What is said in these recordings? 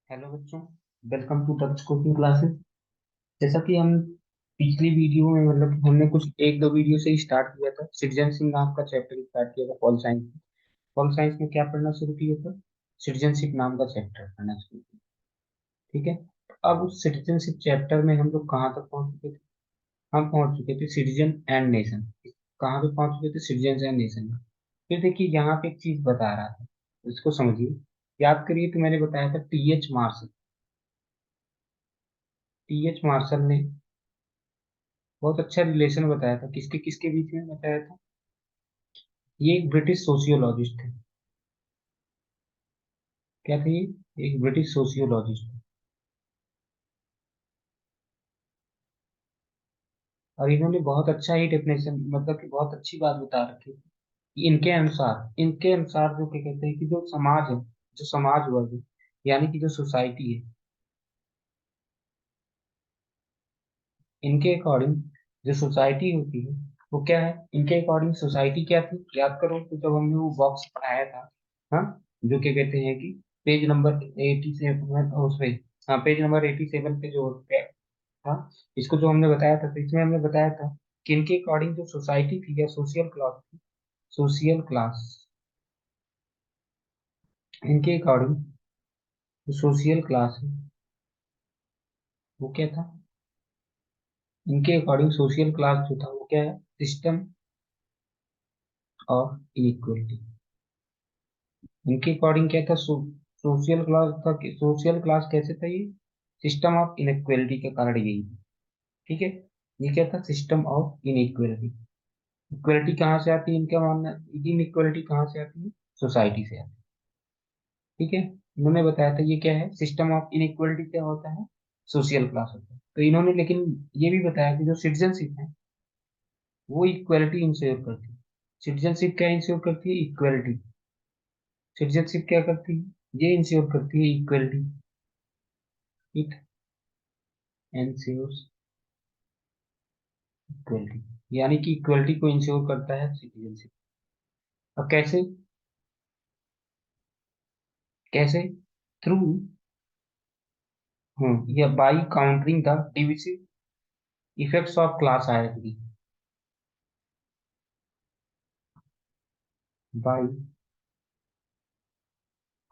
Hello बच्चों, welcome to Taksh coaching classes. जैसा कि हम पिछली वीडियो में हमने कुछ एक दो वीडियो से ही स्टार्ट किया था। सिटीजनशिप नाम का चैप्टर स्टार्ट किया था पॉल साइंस में। पॉल साइंस में क्या पढ़ना शुरू किया था? सिटीजनशिप नाम का चैप्टर पढ़ना शुरू किया। ठीक है, तो अब उस सिटीजनशिप चैप्टर में हम लोग कहाँ तक पहुंच चुके थे? हम पहुंच चुके थे सिटीजन एंड नेशन। कहाँ पे पहुंच चुके थे? सिटीजन एंड नेशन में। फिर देखिए यहाँ पे एक चीज बता रहा था, इसको समझिए। याद करिए तो मैंने बताया था T H Marshall. T H Marshall ने बहुत अच्छा रिलेशन बताया था, किसके किसके बीच में बताया था। ये एक ब्रिटिश सोशियोलॉजिस्ट थे। क्या थे ये? एक ब्रिटिश सोशियोलॉजिस्ट थे। और इन्होंने बहुत अच्छा ही डेफिनेशन, मतलब कि बहुत अच्छी बात बता रखी थी कि इनके अनुसार जो क्या कहते हैं कि जो समाज है, जो समाज वर्ग है, यानी कि जो सोसाइटी है, इनके अकॉर्डिंग जो सोसाइटी होती है वो क्या है? इनके अकॉर्डिंग सोसाइटी क्या थी? याद करो तो जब हमने वो बॉक्स पढ़ाया था। हाँ, जो क्या कहते हैं कि पेज नंबर 87, उस पे, हाँ पेज नंबर 87 पे जो था, इसको जो हमने बताया था, तो इसमें हमने बताया था कि इनके अकॉर्डिंग जो सोसाइटी थी या सोशल क्लास थी, सोशल क्लास, इनके अकॉर्डिंग जो सोशल क्लास है वो क्या था? इनके अकॉर्डिंग सोशल क्लास जो था वो क्या है? System of inequality. इनके अकॉर्डिंग क्या था? सोशल क्लास था। सोशल क्लास कैसे था ये? सिस्टम ऑफ इनइक्वलिटी के कारण यही था। ठीक है, ये क्या था? System of inequality. इक्वलिटी कहाँ से आती है? इनका मानना, इनइक्वलिटी कहाँ से आती है? सोसाइटी से आती है। ठीक है, इन्होंने बताया था ये क्या है? सिस्टम ऑफ इनइक्वलिटी क्या होता है? सोशल क्लास होता है। तो इन्होंने लेकिन ये भी बताया कि जो सिटीजनशिप है वो इक्वलिटी इंश्योर करती है। सिटीजनशिप क्या इंश्योर करती है? इक्वलिटी। सिटीजनशिप क्या करती है? ये इंश्योर करती है इक्वलिटी। इट एंश्योर्स इक्वलिटी, यानी कि इक्वलिटी को इंश्योर करता है सिटीजनशिप। अब कैसे? कैसे? थ्रू, या by countering the divisive effects of class hierarchy. By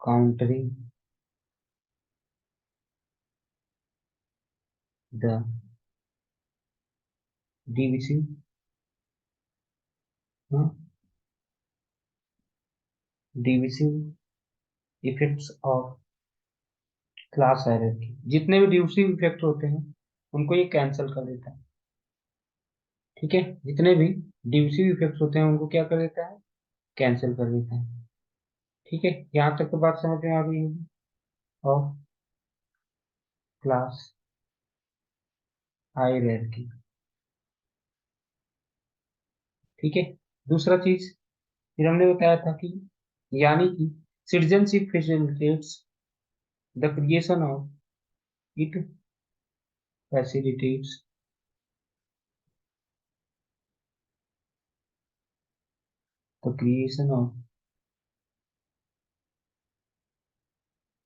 countering the divisive divisive effects of class hierarchy, जितने भी डिविसिव इफेक्ट होते हैं उनको ये कैंसिल कर देता है। ठीक है, जितने भी डिविसिव इफेक्ट्स होते हैं उनको क्या कर देता है? कैंसिल कर देता है। ठीक है, यहाँ तक तो बात समझ में आ गई होगी। Of class hierarchy. ठीक है, दूसरा चीज फिर हमने बताया था कि, यानी कि citizenship facilitates the creation of, it facilitates the creation of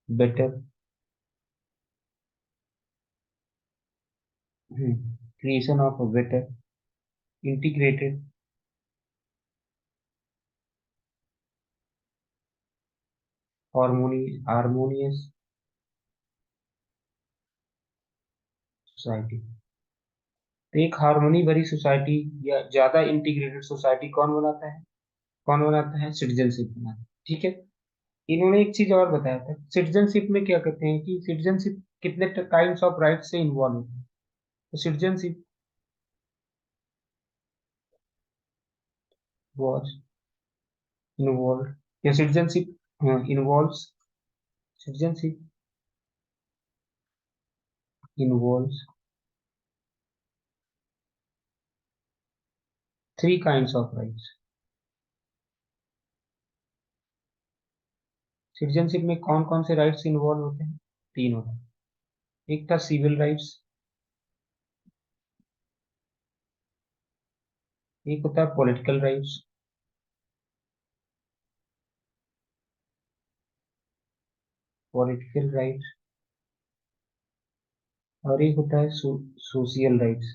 better, creation of a better integrated harmonious society. तो एक हार्मोनी भरी सोसाइटी या ज्यादा इंटीग्रेटेड सोसाइटी कौन बनाता है? कौन बनाता है? सिटीजनशिप बनाता है। ठीक है, इन्होंने एक चीज और बताया था, सिटीजनशिप में क्या कहते हैं कि सिटीजनशिप कितने काइंड्स ऑफ राइट से इन्वॉल्व होती है। तो सिटीजनशिप वॉज इन्वॉल्व, या citizenship involves, citizenship involves three kinds of rights. Citizenship में कौन कौन से राइट्स इन्वॉल्व होते हैं? तीन होते हैं। एक था सिविल राइट्स, एक होता है पॉलिटिकल राइट्स, पॉलिटिकल राइट्स, और एक होता है सोशल राइट्स।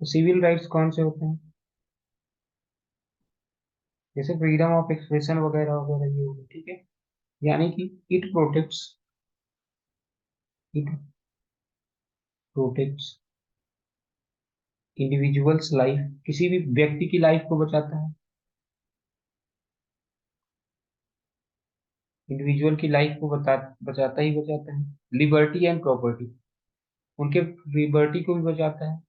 तो सिविल राइट्स कौन से होते हैं? जैसे फ्रीडम ऑफ एक्सप्रेशन वगैरह वगैरह ये हो गए, ठीक है। यानी कि इट प्रोटेक्ट्स इंडिविजुअल्स लाइफ, किसी भी व्यक्ति की लाइफ को बचाता है, इंडिविजुअल की लाइफ को बचाता ही बचाता है। लिबर्टी एंड प्रॉपर्टी, उनके लिबर्टी को भी बचाता है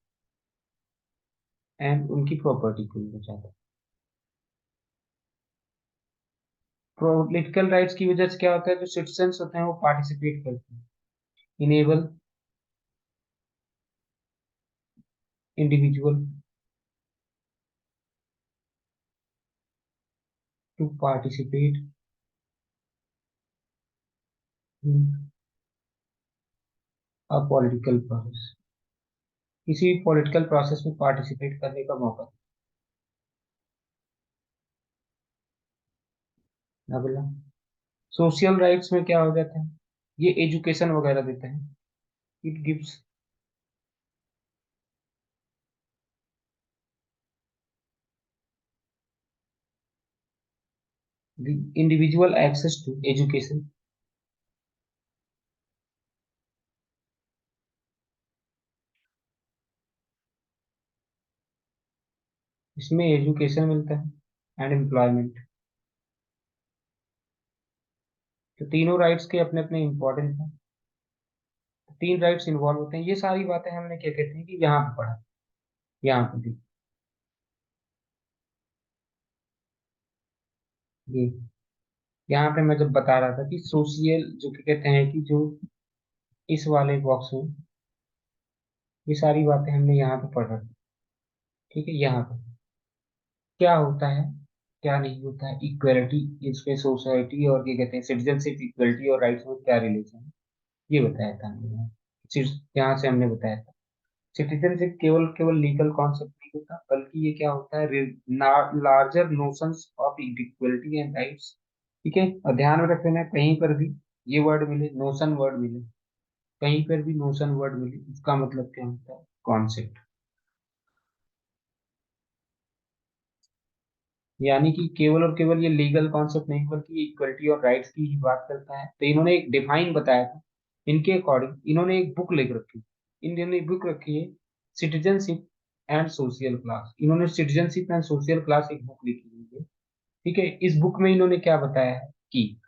एंड उनकी प्रॉपर्टी को भी बचाता है। पॉलिटिकल राइट्स की वजह से क्या होता है, जो सिटीजन्स होते हैं वो पार्टिसिपेट करते हैं। Enable individual to participate in a political process, किसी भी पॉलिटिकल प्रोसेस में पार्टिसिपेट करने का मौका। अगला, सोशल राइट्स में क्या हो जाता है, ये एजुकेशन वगैरह देते हैं। It gives the individual access to education. इसमें एजुकेशन मिलता है एंड एम्प्लॉयमेंट। तो तीनों राइट्स के अपने अपने इंपॉर्टेंट हैं। तो तीन राइट्स इन्वॉल्व होते हैं, ये सारी बातें हमने क्या कहते हैं कि यहाँ पे पढ़ा, यहाँ पे भी ये, यहाँ पे मैं जब बता रहा था कि सोशल जो क्या कहते हैं कि जो इस वाले बॉक्स में ये सारी बातें हमने यहाँ पे पढ़ा, ठीक है। यहाँ पे क्या होता है, क्या नहीं होता है, इक्वलिटी, इसमें सोसाइटी और क्या कहते हैं सिटीजनशिप, इक्वलिटी और राइट्स में क्या रिलेशन है, ये बताया था हमने यहाँ। यहाँ से हमने बताया था सिटीजनशिप केवल केवल लीगल कॉन्सेप्ट नहीं होता, बल्कि ये क्या होता है, larger notions of equality and rights. ठीक है, और ध्यान में रख लेना कहीं पर भी ये वर्ड मिले, नोशन वर्ड मिले, कहीं पर भी नोशन वर्ड मिले, इसका मतलब क्या होता है, कॉन्सेप्ट। यानी कि केवल और केवल ये लीगल कॉन्सेप्ट नहीं बल्कि इक्वलिटी और राइट्स की ही बात करता है। तो इन्होंने एक डिफाइन बताया था, इनके अकॉर्डिंग इन्होंने एक बुक लिख रखी, इन्होंने बुक रखी है सिटीजनशिप एंड सोशल क्लास। इन्होंने सिटीजनशिप एंड सोशल क्लास एक बुक लिखी हुई है, ठीक है। इस बुक में इन्होंने क्या बताया है कि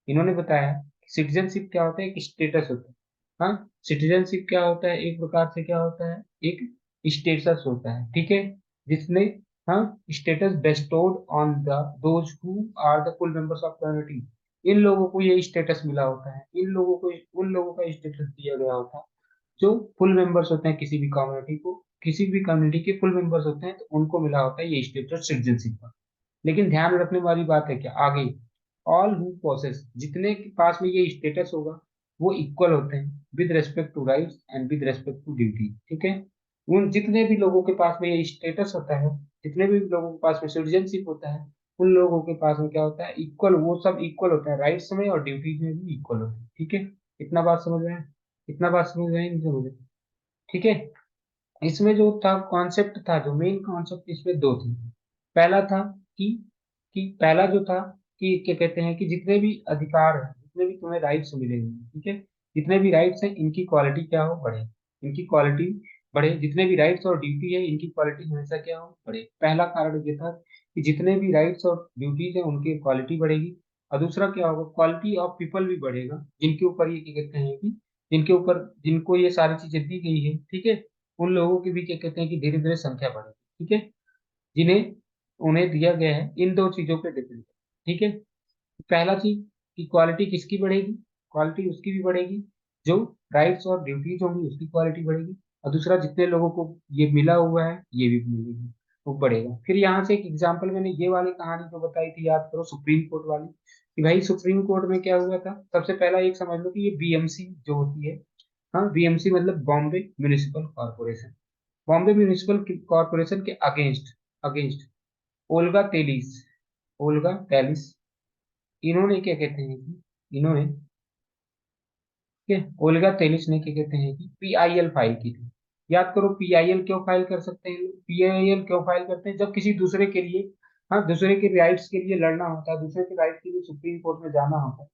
इन्होंने बताया सिटीजनशिप क्या होता है, एक स्टेटस होता है। हाँ, सिटीजनशिप क्या होता है, एक प्रकार से क्या होता है, एक स्टेटस होता है, ठीक है, जिसने, हाँ, status bestowed on the those who are the full members of community. इन लोगों को ये स्टेटस मिला होता है, इन लोगों को, उन लोगों का स्टेटस दिया गया होता है जो फुल मेंबर्स होते हैं किसी भी कम्युनिटी को, किसी भी कम्युनिटी के फुल मेंबर्स होते हैं तो उनको मिला होता है ये स्टेटस सिटीजनशिप का। लेकिन ध्यान रखने वाली बात है क्या आगे, ऑल हु पोसेस, जितने के पास में ये स्टेटस होगा वो इक्वल होते हैं with respect to rights and with respect to duty, ठीक है। उन जितने भी लोगों के पास में ये स्टेटस होता है, जितने भी लोगों के पास में सिटीजनशिप होता है, उन लोगों के पास में क्या होता है, इक्वल, वो सब इक्वल होता है राइट्स में और ड्यूटीज में भी इक्वल होता है, ठीक है। इतना बात समझ रहे हैं, इतना बात समझ रहे हैं, नहीं समझ रहे? ठीक है। इसमें जो था कॉन्सेप्ट था, जो मेन कॉन्सेप्ट इसमें दो थे। पहला था कि पहला जो था कि क्या कहते हैं कि जितने भी अधिकार हैं, जितने भी तुम्हें राइट्स मिलेंगे, ठीक है, जितने भी राइट्स हैं इनकी क्वालिटी क्या हो, बढ़े, इनकी क्वालिटी बढ़े। जितने भी राइट्स और ड्यूटी है इनकी क्वालिटी हमेशा क्या हो, बढ़े। पहला कारण ये था कि जितने भी राइट्स और ड्यूटीज है उनकी क्वालिटी बढ़ेगी। और दूसरा क्या होगा, क्वालिटी ऑफ पीपल भी बढ़ेगा, जिनके ऊपर ये क्या कहते हैं कि जिनके ऊपर जिनको ये सारी चीजें दी गई है, ठीक है, उन लोगों की भी क्या कहते हैं कि धीरे धीरे संख्या बढ़ेगी, ठीक है, जिन्हें उन्हें दिया गया है इन दो चीजों पे डिपेंड, ठीक है। पहला चीज कि क्वालिटी किसकी बढ़ेगी, क्वालिटी उसकी भी बढ़ेगी जो राइट्स और ड्यूटीज होंगी उसकी क्वालिटी बढ़ेगी। और दूसरा जितने लोगों को ये मिला हुआ है ये भी मिलेगी, वो बढ़ेगा। फिर यहाँ से एक एग्जांपल मैंने ये वाली कहानी जो बताई थी, याद करो, सुप्रीम कोर्ट वाली, कि भाई सुप्रीम कोर्ट में क्या हुआ था। सबसे पहला एक समझ लो कि ये बीएमसी जो होती है, हाँ, बीएमसी मतलब Bombay municipal corporation, Bombay municipal corporation के against, against Olga Tellis, Olga Tellis, इन्होंने क्या कहते हैं कि इन्होंने ठीक है, ओल्गा तेलिस ने क्या कहते हैं कि पीआईएल फाइल की थी। याद करो पीआईएल क्यों फाइल कर सकते हैं, पीआईएल क्यों फाइल करते हैं, जब किसी दूसरे के लिए, हाँ, दूसरे के राइट्स के लिए लड़ना होता है, दूसरे के राइट के लिए सुप्रीम कोर्ट में जाना होता है,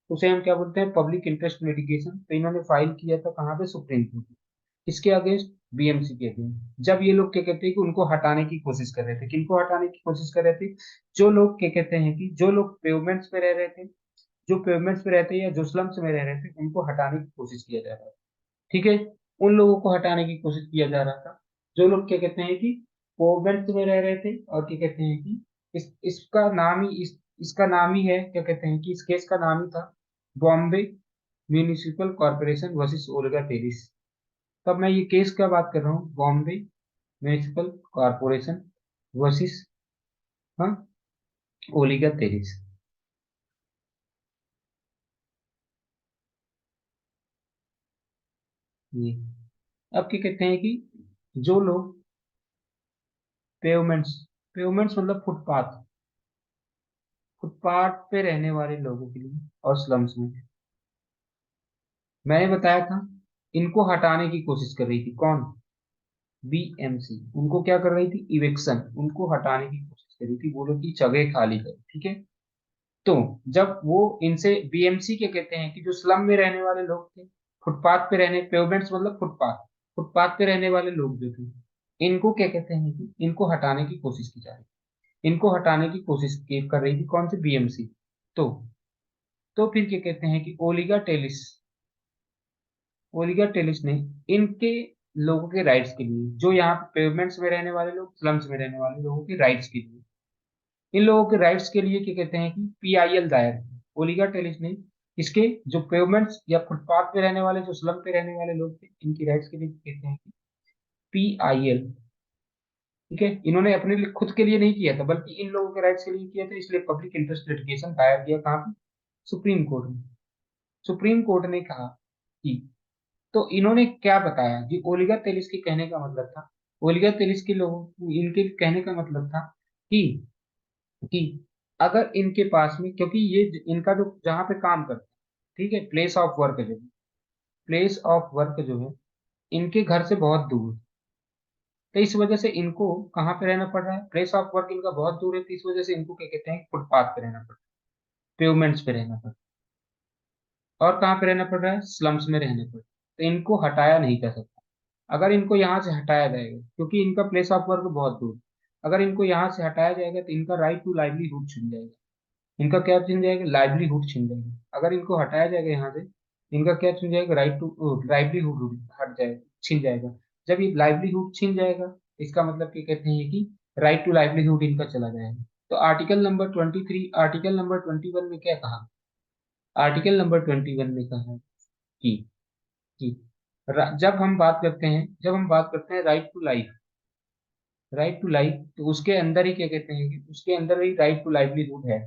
तो उसे हम क्या बोलते हैं, पब्लिक इंटरेस्ट लिटिगेशन। तो इन्होंने फाइल किया था कहाँ पे, सुप्रीम कोर्ट में। इसके अगेंस्ट, बीएमसी के अगेंस्ट। जब ये लोग क्या कहते हैं कि उनको हटाने की कोशिश कर रहे थे, किनको हटाने की कोशिश कर रहे थे, जो लोग क्या कहते हैं कि जो लोग पेवमेंट्स पे रह रहे थे, जो पेवमेंट्स पे रहते हैं या जो स्लम्स में रह रहे थे, उनको हटाने की कोशिश किया जा रहा था। ठीक है, उन लोगों को हटाने की कोशिश किया जा रहा था जो लोग क्या कहते हैं कि पेवमेंट्स में रह रहे थे, और क्या कहते हैं कि इसका नाम ही इसका नाम ही है, क्या कहते हैं कि इस केस का नाम ही था Bombay municipal corporation versus Olga Tellis. तब मैं ये केस क्या बात कर रहा हूँ, बॉम्बे म्यूनिसिपल कॉर्पोरेशन वर्सेस, हाँ, ओलिगा टेरिस। ये अब क्या कहते हैं कि जो लोग पेवमेंट्स, पेवमेंट्स मतलब फुटपाथ, फुटपाथ पे रहने वाले लोगों के लिए और स्लम्स में, मैंने बताया था इनको हटाने की कोशिश कर रही थी कौन, बीएमसी। उनको क्या कर रही थी, इवेक्शन, उनको हटाने की कोशिश कर रही थी, बोलो कि जगह खाली करो। ठीक है, तो जब वो इनसे, बीएमसी के कहते हैं कि जो स्लम में रहने वाले लोग थे, फुटपाथ पे रहने, पेवमेंट्स मतलब फुटपाथ, फुटपाथ पे रहने वाले लोग जो थे, इनको क्या कहते हैं कि इनको हटाने की कोशिश की जा रही, इनको हटाने की कोशिश कर रही थी कौन सी, बीएमसी। तो तो फिर क्या कहते हैं कि ओलिगा टेलिस, ओलिगा टेलिस ने इनके लोगों के राइट्स के लिए, जो यहाँ पे पेवमेंट्स में रहने वाले लोग, स्लम्स में रहने वाले लोगों के राइट्स के लिए, इन लोगों के राइट्स के लिए क्या कहते हैं कि पीआईएल दायर किया। ओलिगा टेलिस ने इसके जो पेवमेंट्स या फुटपाथ पे रहने वाले, जो स्लम पे रहने वाले लोग थे, इनकी राइट्स के लिए कहते हैं कि पीआईएल। ठीक है, इन्होंने अपने लिए, खुद के लिए नहीं किया था, बल्कि इन लोगों के राइट्स के लिए किया था, इसलिए पब्लिक इंटरेस्ट लिटिगेशन दायर किया कहाँ पे, सुप्रीम कोर्ट में। सुप्रीम कोर्ट ने कहा कि, तो इन्होंने क्या बताया कि ओलिगा तेलिस के कहने का मतलब था, ओलिगा तेलिस के लोगों, इनके कहने का मतलब था कि कि अगर इनके पास में, क्योंकि ये इनका जो जहाँ पे काम करते हैं, ठीक है, प्लेस ऑफ वर्क जो है, प्लेस ऑफ वर्क जो है इनके घर से बहुत दूर है। तो इस वजह से इनको कहाँ पे रहना पड़ रहा है, प्लेस ऑफ वर्क इनका बहुत दूर है, तो इस वजह से इनको क्या कहते हैं, फुटपाथ पे रहना पड़ रहा है, पेवमेंट्स पे रहना पड़ रहा है, और कहाँ पे रहना पड़ रहा है, स्लम्स में रहना पड़ रहा है। तो इनको हटाया नहीं जा सकता। अगर इनको यहाँ से हटाया जाएगा, क्योंकि इनका प्लेस ऑफ वर्क बहुत दूर है, अगर इनको यहाँ से हटाया जाएगा तो इनका राइट टू लाइवलीहुड छिन जाएगा, इनका क्या छिन जाएगा, लाइवलीहुड छिन जाएगा। अगर इनको हटाया जाएगा यहाँ से, इनका क्या छिन जाएगा, राइट टू लाइवलीहुड हट जाएगा, छिन जाएगा। जब ये लाइवलीहुड छिन जाएगा, इसका मतलब क्या कहते हैं कि राइट टू लाइवलीहुड इनका चला जाएगा। तो आर्टिकल नंबर 23, आर्टिकल नंबर 21 में क्या कहा, आर्टिकल नंबर 21 में कहा कि कि जब हम बात करते हैं right to life, right to life, तो उसके अंदर ही क्या कहते हैं कि उसके अंदर ही राइट टू लाइवलीहुड है,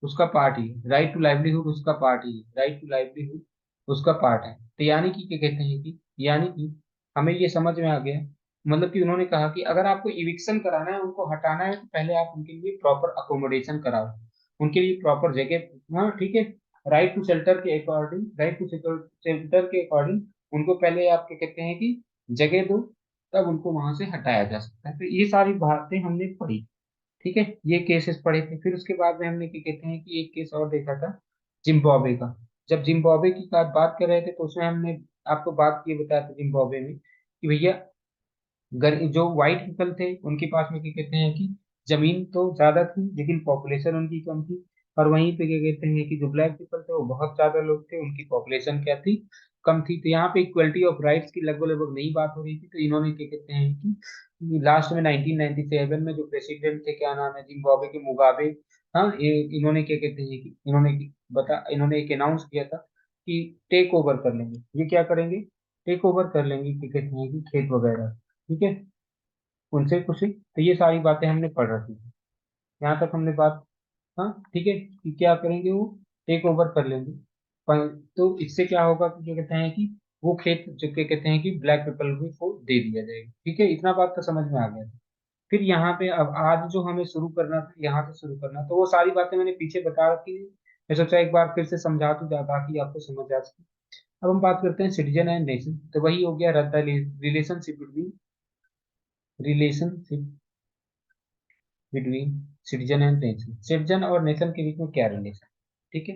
उसका पार्ट ही, राइट टू लाइवलीहुड उसका पार्ट ही, राइट टू लाइवलीहुड उसका पार्ट है। तो यानी कि क्या कहते हैं कि, यानी कि हमें ये समझ में आ गया, मतलब कि उन्होंने कहा कि अगर आपको इविक्शन कराना है, उनको हटाना है, तो पहले आप उनके लिए प्रॉपर अकोमोडेशन कराओ, उनके लिए प्रॉपर जगह, हाँ ठीक है, राइट टू शेल्टर के अकॉर्डिंग, राइट टू शेल्टर के अकॉर्डिंग उनको पहले आप क्या कहते हैं कि जगह दो, तब उनको वहां से हटाया जा सकता है। तो ये सारी बातें हमने पढ़ी। ठीक है, ये केसेस पढ़े थे, फिर उसके बाद में हमने क्या कहते हैं कि एक केस और देखा था, जिम्बाब्वे का। जब जिम्बाब्वे की बात कर रहे थे, तो उसमें हमने आपको बात ये बताया था जिम्बाब्वे में कि भैया, जो व्हाइट पीपल थे उनके पास में क्या कहते हैं कि जमीन तो ज्यादा थी, लेकिन पॉपुलेशन उनकी कम थी। और वहीं पे क्या कहते हैं कि जो ब्लैक पीपल थे वो बहुत ज्यादा लोग थे, उनकी पॉपुलेशन क्या थी, कम थी। तो यहाँ पे इक्वलिटी ऑफ राइट्स की लगभग लगभग नई बात हो रही थी। तो इन्होंने क्या कहते हैं कि लास्ट में 1997 में जो प्रेसिडेंट थे, क्या नाम है, जिम्बाब्वे के मुगाबे, हाँ, ये इन्होंने क्या कहते हैं कि इन्होंने एक अनाउंस किया था कि टेक ओवर कर लेंगे, ये क्या करेंगे, टेक ओवर कर लेंगे, क्या कहते हैं कि खेत वगैरह। ठीक है, उनसे कुछ, तो ये सारी बातें हमने पढ़ रखी थी, यहाँ तक हमने बात, हाँ ठीक है, कि क्या करेंगे, वो टेक ओवर कर लेंगे। तो इससे क्या होगा कि क्या कहते हैं कि वो खेत जो क्या कहते हैं कि ब्लैक पीपल को दे दिया जाएगा। ठीक है, इतना बात तो समझ में आ गया। फिर यहाँ पे अब आज जो हमें शुरू करना था, यहाँ से शुरू करना, तो वो सारी बातें मैंने पीछे बता रखी है। मैं सोचा एक बार फिर से समझा दूं ताकि आपको समझ आ सके। अब हम बात करते हैं सिटीजन एंड नेशन, तो वही हो गया the relationship between, relationship between citizen and nation, citizen और नेशन के बीच में क्या रिलेशन, ठीक है।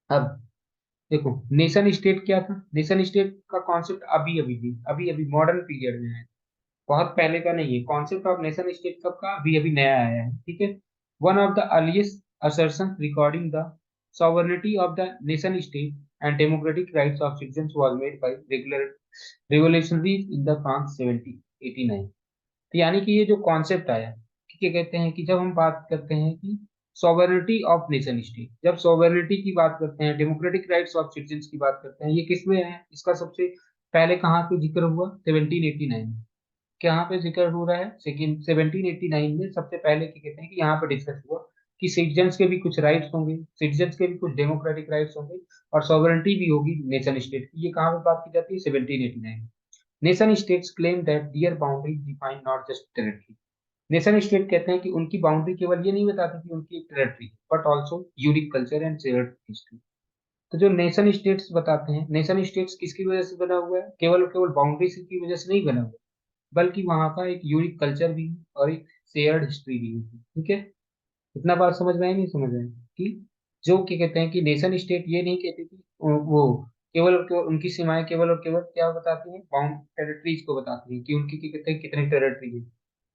अब देखो नेशन स्टेट क्या था, नेशन स्टेट का कॉन्सेप्ट अभी अभी भी अभी अभी मॉडर्न पीरियड में है, बहुत पहले का नहीं है। कॉन्सेप्ट ऑफ नेशन स्टेट कब का, अभी अभी नया आया है, ठीक है। One of the earliest assertions regarding the sovereignty of the nation state and democratic rights of citizens was made by regular revolutionaries in the France 1789। तो यानी कि ये जो कॉन्सेप्ट आया कि क्या कहते हैं कि जब हम बात करते हैं कि सॉवरेनिटी ऑफ नेशन स्टेट, जब सॉवरेनिटी की बात करते हैं, डेमोक्रेटिक राइट्स ऑफ सिटीजन की बात करते हैं, ये किस में है, इसका सबसे पहले कहाँ पे जिक्र हुआ, 1789 में। कहाँ पे जिक्र हो रहा है, सेकेंड 1789 में सबसे पहले क्या कहते हैं कि यहाँ पे डिस्कस हुआ कि सिटीजन्स के भी कुछ राइट्स होंगे, सिटीजन्स के भी कुछ डेमोक्रेटिक राइट्स होंगे, और सॉवरेनिटी भी होगी नेशन स्टेट की। ये कहाँ पे बात की जाती है, 1789। Nation states claim that their boundary define not just territory. Nation state कहते हैं कि उनकी बाउंड्री केवल ये नहीं बताती कि उनकी एक territory, but also unique culture and shared history. तो जो नेशन स्टेट्स बताते हैं, नेशन स्टेट्स किसकी वजह से बना हुआ है, केवल और केवल बाउंड्री की वजह से नहीं बना हुआ, बल्कि वहां का एक यूनिक कल्चर भी है और एक शेयर्ड हिस्ट्री भी है, ठीक है। इतना बात समझ में है, नहीं समझ में है कि जो क्या कहते हैं कि नेशन स्टेट ये नहीं कहते कि वो केवल और केवल उनकी सीमाएं केवल और केवल क्या बताती हैं, बाउंड टेरिटरीज को बताती हैं कि उनकी क्या कहते हैं कितनी टेरिटरी है,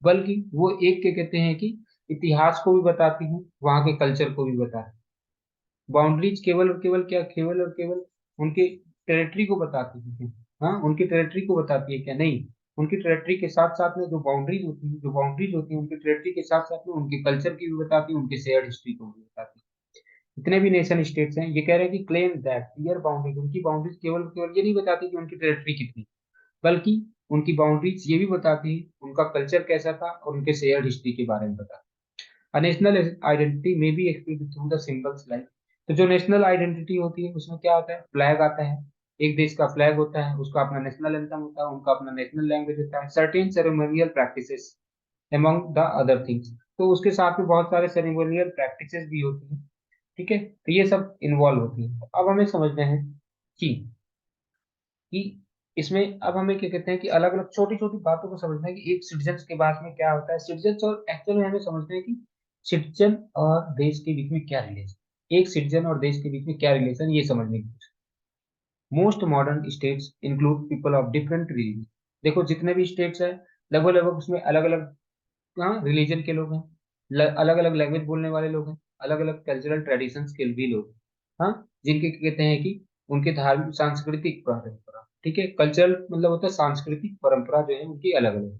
बल्कि वो एक क्या कहते हैं कि इतिहास को भी बताती हैं, वहां के कल्चर को भी बताती हैं। बाउंड्रीज केवल और केवल क्या, केवल और केवल उनके टेरिटरी को बताती है, हाँ उनकी टेरिटरी को बताती है क्या, नहीं। उनकी टेरिटरी के साथ साथ में जो बाउंड्रीज होती है, जो बाउंड्रीज होती है उनकी टेरिटरी के साथ साथ में उनके कल्चर की भी बताती है, उनके शेयर्ड हिस्ट्री को भी बताती है। जितने भी नेशन स्टेट्स हैं ये कह रहे हैं कि क्लेम दैट क्लियर बाउंड्रीज, उनकी बाउंड्रीज केवल केवल ये नहीं बताती कि उनकी टेरिटरी कितनी, बल्कि उनकी बाउंड्रीज ये भी बताती है उनका कल्चर कैसा था और उनके शेयर्ड हिस्ट्री के बारे में बताती है। A national identity may be expressed through the symbols like, तो जो नेशनल आइडेंटिटी होती है उसमें क्या होता है, फ्लैग आता है, एक देश का फ्लैग होता है, उसका अपना नेशनल एंथम होता है, उनका अपना नेशनल लैंग्वेज होता है, certain ceremonial practices among the other things। तो उसके साथ में बहुत सारे सेरेमोनियल प्रैक्टिसेस भी होती हैं, ठीक है। तो ये सब इन्वॉल्व होती है। अब हमें समझना है कि कि इसमें अब हमें क्या कहते हैं कि अलग अलग छोटी छोटी बातों को समझना है कि एक सिटीजन के पास में क्या होता है, सिटीजन और एक्चुअल में हमें समझना है कि सिटीजन और देश के बीच में क्या रिलेशन, एक सिटीजन और देश के बीच में क्या रिलेशन, ये समझने की कोशिश। Most modern states include people of different religion. देखो जितने भी स्टेट्स हैं लगभग लगभग उसमें अलग अलग, हाँ रिलीजन के लोग हैं, अलग अलग लैंग्वेज बोलने वाले लोग हैं, अलग अलग कल्चरल ट्रेडिशंस के भी लोग हैं, हाँ जिनके क्या कहते हैं कि उनके धार्मिक सांस्कृतिक परंपरा, ठीक है, कल्चरल मतलब होता है सांस्कृतिक परंपरा जो है उनकी अलग अलग है।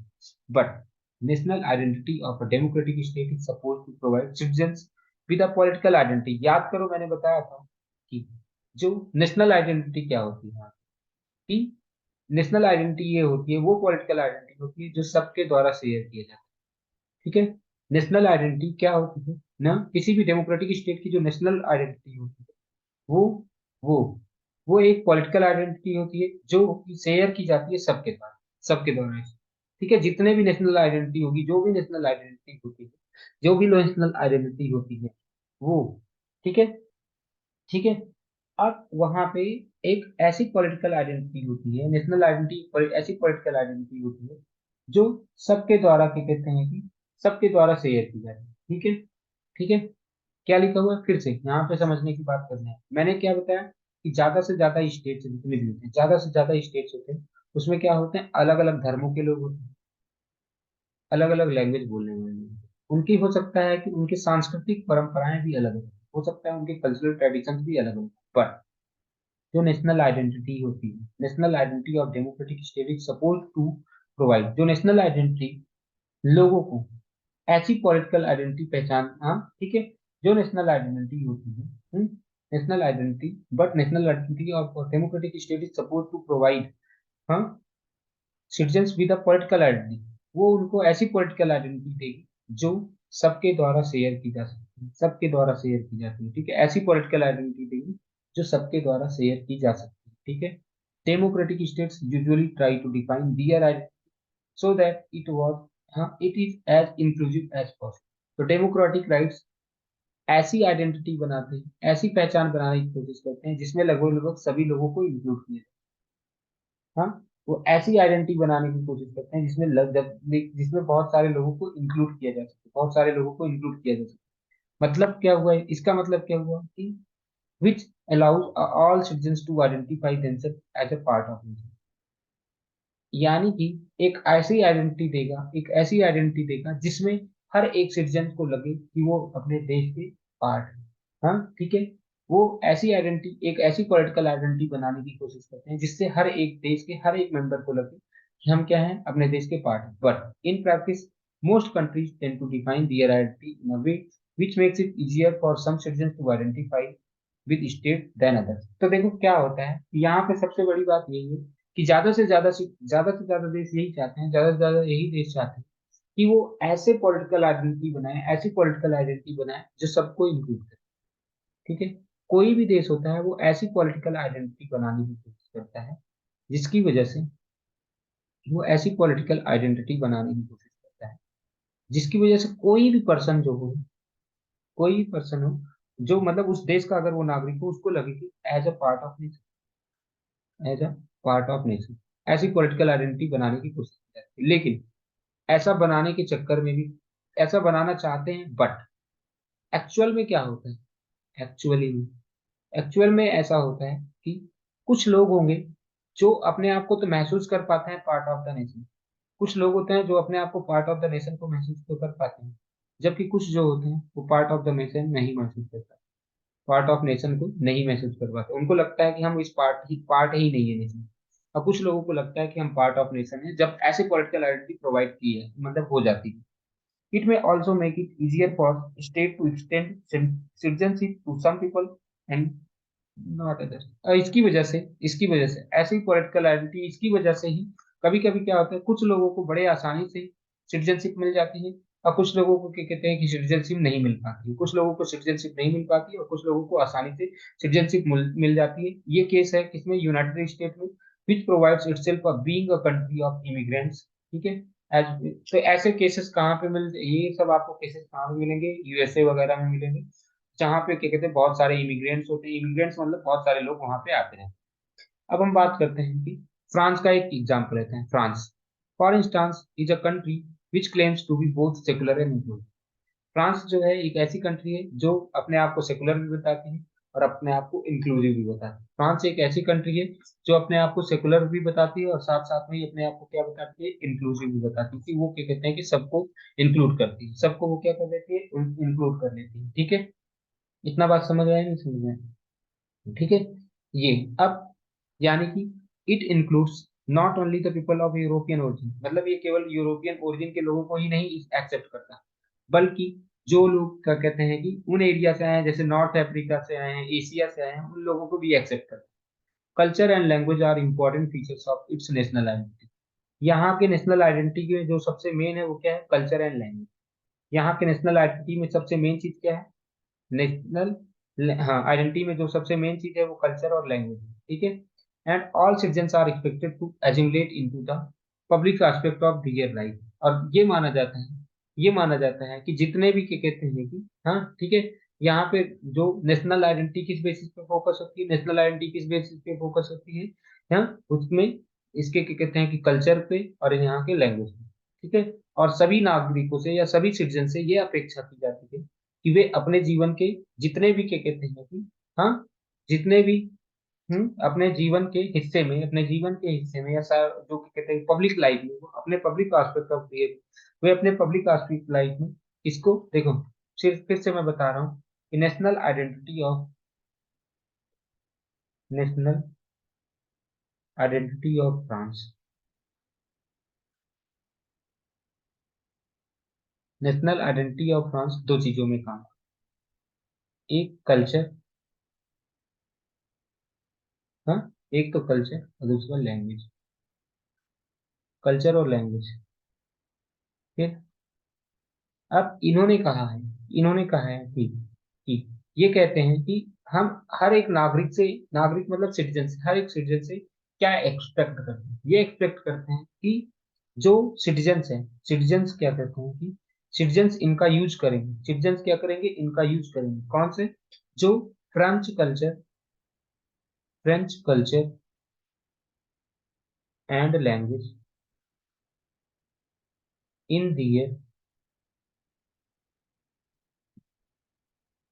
But national identity of a democratic state is suppose to provide citizens with a political identity. याद करो मैंने बताया था कि जो नेशनल आइडेंटिटी क्या होती है, कि नेशनल आइडेंटिटी ये होती है, वो पॉलिटिकल आइडेंटिटी होती है जो सबके द्वारा शेयर किया जाता है, ठीक है। नेशनल आइडेंटिटी क्या होती है ना, किसी भी डेमोक्रेटिक स्टेट की जो नेशनल आइडेंटिटी होती है वो वो वो एक पॉलिटिकल आइडेंटिटी होती है जो शेयर की जाती है सबके द्वारा, सबके द्वारा, ठीक है। जितने भी नेशनल आइडेंटिटी होगी, जो भी नेशनल आइडेंटिटी होती है, जो भी नेशनल आइडेंटिटी होती है वो, ठीक है, ठीक है। अब वहां पे एक ऐसी पॉलिटिकल आइडेंटिटी होती है, नेशनल आइडेंटिटी ऐसी पॉलिटिकल आइडेंटिटी होती है जो सबके द्वारा क्या कहते हैं कि सबके द्वारा शेयर की जाती है, ठीक है, ठीक है। क्या लिखा हुआ है फिर से यहाँ पे समझने की बात करना है, मैंने क्या बताया कि ज्यादा से ज्यादा स्टेट्स जितने भी होते हैं, ज्यादा से ज्यादा स्टेट्स होते हैं, उसमें क्या होते हैं, अलग अलग धर्मों के लोग होते हैं, अलग अलग लैंग्वेज बोलने वाले लोग। उनकी हो सकता है कि उनकी सांस्कृतिक परंपराएं भी अलग अलग हो सकता है, उनके कल्चरल ट्रेडिशंस भी अलग अलग, पर जो नेशनल आइडेंटिटी होती है, national identity of democratic state is suppose to provide, जो नेशनल आइडेंटिटी लोगों को ऐसी पॉलिटिकल आइडेंटिटी पहचान, हाँ ठीक है, जो नेशनल आइडेंटिटी होती है, national identity, but national identity of democratic state is suppose to provide, हाँ citizens with a political identity, वो उनको ऐसी पॉलिटिकल आइडेंटिटी देगी जो सबके द्वारा शेयर की जा सकती है, सबके द्वारा शेयर की जाती है, ठीक है, ऐसी पॉलिटिकल आइडेंटिटी देगी जो सबके द्वारा शेयर की जा सकती है, ठीक है। Democratic states usually try to define their identity so that it was it is as inclusive as possible। तो डेमोक्रेटिक राइट्स ऐसी आइडेंटिटी बनाते हैं, ऐसी पहचान बनाने की कोशिश करते हैं जिसमें लगभग लगभग सभी लोगों को इंक्लूड किया जाए। हाँ, वो ऐसी आइडेंटिटी बनाने की कोशिश करते हैं जिसमें जिसमें बहुत सारे लोगों को इंक्लूड किया जा सके, बहुत सारे लोगों को इंक्लूड किया जा सके। मतलब क्या हुआ है इसका, मतलब क्या हुआ कि which allows all citizens to identify themselves as a part of nation। यानी कि एक ऐसी आइडेंटिटी देगा, एक ऐसी आइडेंटिटी देगा जिसमें हर एक सिटीजन को लगे कि वो अपने देश के पार्ट है। हाँ, ठीक है। वो ऐसी आइडेंटिटी, एक ऐसी पॉलिटिकल आइडेंटिटी बनाने की कोशिश करते हैं जिससे हर एक देश के हर एक मेंबर को लगे कि हम क्या हैं, अपने देश के पार्ट हैं। But in practice most countries tend to define their identity in a way which makes it easier for some citizens to identify with state than others। तो देखो क्या होता है, यहाँ पे सबसे बड़ी बात यही है कि ज्यादा से ज्यादा देश यही चाहते हैं, ज्यादा से ज्यादा यही देश चाहते हैं कि वो ऐसे पॉलिटिकल आइडेंटिटी बनाए, ऐसी पॉलिटिकल आइडेंटिटी बनाए जो सबको इंक्लूड करे। ठीक है। कोई भी देश होता है वो ऐसी पॉलिटिकल आइडेंटिटी बनाने की कोशिश करता है जिसकी वजह से, वो ऐसी पॉलिटिकल आइडेंटिटी बनाने की कोशिश करता है जिसकी वजह से कोई भी पर्सन जो हो, कोई भी पर्सन हो जो मतलब उस देश का अगर वो नागरिक हो, उसको लगे कि as a part of nation, as a part of nation, ऐसी पॉलिटिकल आइडेंटिटी बनाने की कोशिश की जाती है। लेकिन ऐसा बनाने के चक्कर में भी, ऐसा बनाना चाहते हैं, बट एक्चुअल में क्या होता है, एक्चुअली में एक्चुअल में ऐसा होता है कि कुछ लोग होंगे जो अपने आप को तो महसूस कर पाते हैं पार्ट ऑफ द नेशन, कुछ लोग होते हैं जो अपने आप को पार्ट ऑफ द नेशन को महसूस तो कर पाते हैं, जबकि कुछ जो होते हैं वो पार्ट ऑफ द नेशन नहीं महसूस कर पाते, पार्ट ऑफ नेशन को नहीं महसूस कर पाते। उनको लगता है कि हम इस पार्ट ही नहीं है नेशन। और कुछ लोगों को लगता है कि हम पार्ट ऑफ नेशन है जब ऐसे पॉलिटिकल आइडेंटिटी प्रोवाइड की है, मतलब हो जाती है। It may also make it easier for state to extend citizenship to some people and not others। और इसकी वजह से ऐसी पॉलिटिकल आइडेंटिटी, इसकी वजह से ही कभी कभी क्या होता है, कुछ लोगों को बड़े आसानी से सिटीजनशिप मिल जाती है और कुछ लोगों को क्या कहते हैं कि सिटीजनशिप नहीं मिल पाती है, कुछ लोगों को सिटीजनशिप नहीं मिल पाती और कुछ लोगों को आसानी से सिटीजनशिप मिल जाती है। ये केस है किसमें, यूनाइटेड स्टेट में, which provides itself of being a country of immigrants. ठीक है। तो ऐसे केसेस कहाँ पे मिल, ये सब आपको केसेस कहाँ पे मिलेंगे, यूएसए वगैरह में मिलेंगे, जहाँ पे क्या कहते हैं बहुत सारे इमिग्रेंट्स होते हैं। इमिग्रेंट्स मतलब बहुत सारे लोग वहां पे आते हैं। अब हम बात करते हैं कि फ्रांस का एक एग्जाम्पल लेते हैं। France for instance is a country which claims to be both secular and inclusive. France जो है एक ऐसी कंट्री है जो अपने आप को सेकुलर भी बताती है और अपने आप को इंक्लूसिव भी बताती है। फ्रांस एक ऐसी कंट्री है जो अपने आप को सेकुलर भी बताती है और साथ साथ में ही अपने आप को क्या बताती है, इंक्लूसिव भी बताती है, कि वो क्या कहते हैं कि सबको इंक्लूड करती है, सबको वो क्या कर देती है, इंक्लूड कर लेती है। ठीक है। इतना बात समझ आया नहीं समझ में? ठीक है। ये अब यानी कि it includes not only the people of European origin, मतलब ये केवल यूरोपियन ओरिजिन के लोगों को ही नहीं एक्सेप्ट करता, बल्कि जो लोग क्या कहते हैं कि उन एरिया से आए हैं, जैसे नॉर्थ अफ्रीका से आए हैं, एशिया से आए हैं, उन लोगों को भी एक्सेप्ट करता है। Culture and language are important features of its national identity. यहाँ के नेशनल आइडेंटिटी में जो सबसे मेन है वो क्या है, कल्चर एंड लैंग्वेज। यहाँ के नेशनल आइडेंटिटी में सबसे मेन चीज क्या है, नेशनल, हाँ, आइडेंटिटी में जो सबसे मेन चीज है वो कल्चर और लैंग्वेज है। ठीक है। And all citizens are expected to assimilate into the public aspect of their life. और ये माना जाता है कि जितने भी क्या कहते हैं कि, हाँ ठीक है, यहाँ पे जो नेशनल आइडेंटिटी किस बेसिस पे फोकस होती है, नेशनल आइडेंटिटी किस बेसिस पे फोकस होती है, हाँ, उसमें इसके क्या कहते हैं कि कल्चर पे और यहाँ के लैंग्वेज पे। ठीक है। और सभी नागरिकों से या सभी सिटीजन से ये अपेक्षा की जाती है कि वे अपने जीवन के जितने भी क्या कहते हैं कि, हाँ, जितने भी अपने जीवन के हिस्से में, अपने जीवन के हिस्से में या जो क्या कहते हैं पब्लिक लाइफ में, वो अपने पब्लिक एस्पेक्ट ऑफ वे अपने पब्लिक एस्पेक्ट लाइफ में इसको देखो, फिर से मैं बता रहा हूँ कि national identity of France, national identity of France दो चीजों में काम, एक कल्चर, हाँ, एक तो कल्चर और दूसरा लैंग्वेज, कल्चर और लैंग्वेज। फिर अब इन्होंने कहा है कि ये कहते हैं कि हम हर एक नागरिक से, नागरिक मतलब सिटीजन से, हर एक सिटीजन से क्या एक्सपेक्ट करते हैं, ये एक्सपेक्ट करते हैं कि जो सिटीजन्स हैं, सिटीजन्स क्या कहते हैं कि सिटीजन्स इनका यूज करेंगे, सिटीजन्स क्या करेंगे, इनका यूज करेंगे, कौन से, जो French culture, French culture and language in their,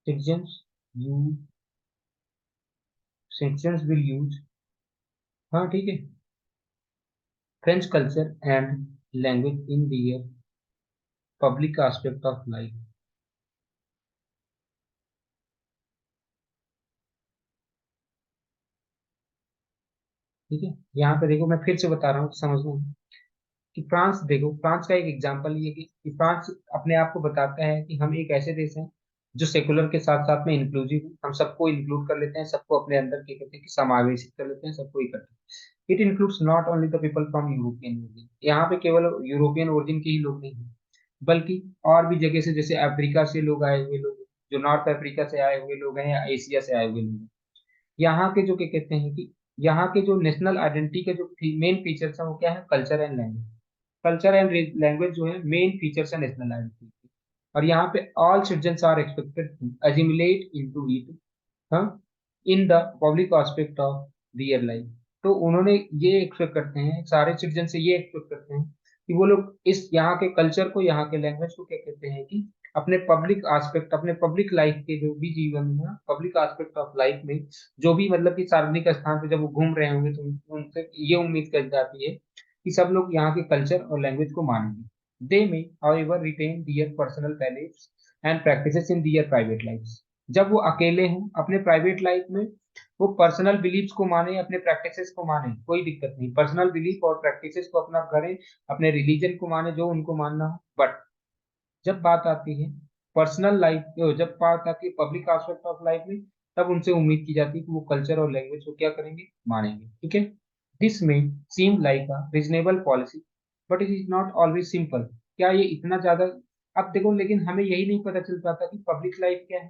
citizens you, citizens will use, हाँ ठीक है, French culture and language in their public aspect of life. ठीक है, यहाँ पे देखो मैं फिर से बता रहा हूँ समझना, कि फ्रांस देखो, फ्रांस का एक एग्जांपल ये कि फ्रांस अपने आप को बताता है कि हम एक ऐसे देश हैं जो सेकुलर के साथ साथ में इंक्लूसिव है, हम सबको इंक्लूड कर लेते हैं, सबको अपने अंदर क्या कहते हैं कि समावेशित कर लेते हैं, सबको इकट्ठा। It includes not only the people from European origin, यहाँ पे केवल यूरोपियन ओरिजिन के ही लोग नहीं हैं, बल्कि और भी जगह से, जैसे अफ्रीका से लोग आए हुए लोग, जो नॉर्थ अफ्रीका से आए हुए लोग हैं या एशिया से आए हुए लोग हैं। यहाँ के जो क्या कहते हैं कि यहाँ के जो नेशनल आइडेंटिटी के जो मेन फीचर्स हैं वो क्या है, culture and language, culture and language जो है मेन फीचर्स है नेशनल आइडेंटिटी। और यहाँ पे all citizens are expected to assimilate into it, हाँ, in the public aspect of real life. तो उन्होंने ये एक्सपेक्ट करते हैं, सारे सिटीजन से ये एक्सपेक्ट करते हैं कि वो लोग इस यहाँ के कल्चर को, यहाँ के लैंग्वेज को क्या कहते हैं कि अपने पब्लिक एस्पेक्ट, अपने पब्लिक लाइफ के जो भी जीवन में, पब्लिक एस्पेक्ट ऑफ लाइफ में, जो भी मतलब कि सार्वजनिक स्थान पे जब वो घूम रहे होंगे तो उनसे ये उम्मीद की जाती है कि सब लोग यहाँ के कल्चर और लैंग्वेज को मानेंगे। They may however retain their personal values and practices in their private life. जब वो अकेले हों अपने प्राइवेट लाइफ में, वो पर्सनल बिलीफ्स को माने, अपने प्रैक्टिसेस को माने, कोई दिक्कत नहीं, पर्सनल बिलीफ और प्रैक्टिसेस को अपना करें, अपने रिलीजन को माने जो उनको मानना हो। बट जब बात आती है पर्सनल लाइफ, जब बात आती है पब्लिक एस्पेक्ट ऑफ लाइफ में, तब उनसे उम्मीद की जाती है कि वो कल्चर और लैंग्वेज को क्या करेंगे, मानेंगे। ठीक है, दिस में seem like a reasonable policy, but it is not always simple. क्या ये इतना ज्यादा, अब देखो लेकिन हमें यही नहीं पता चल पाता कि पब्लिक लाइफ क्या है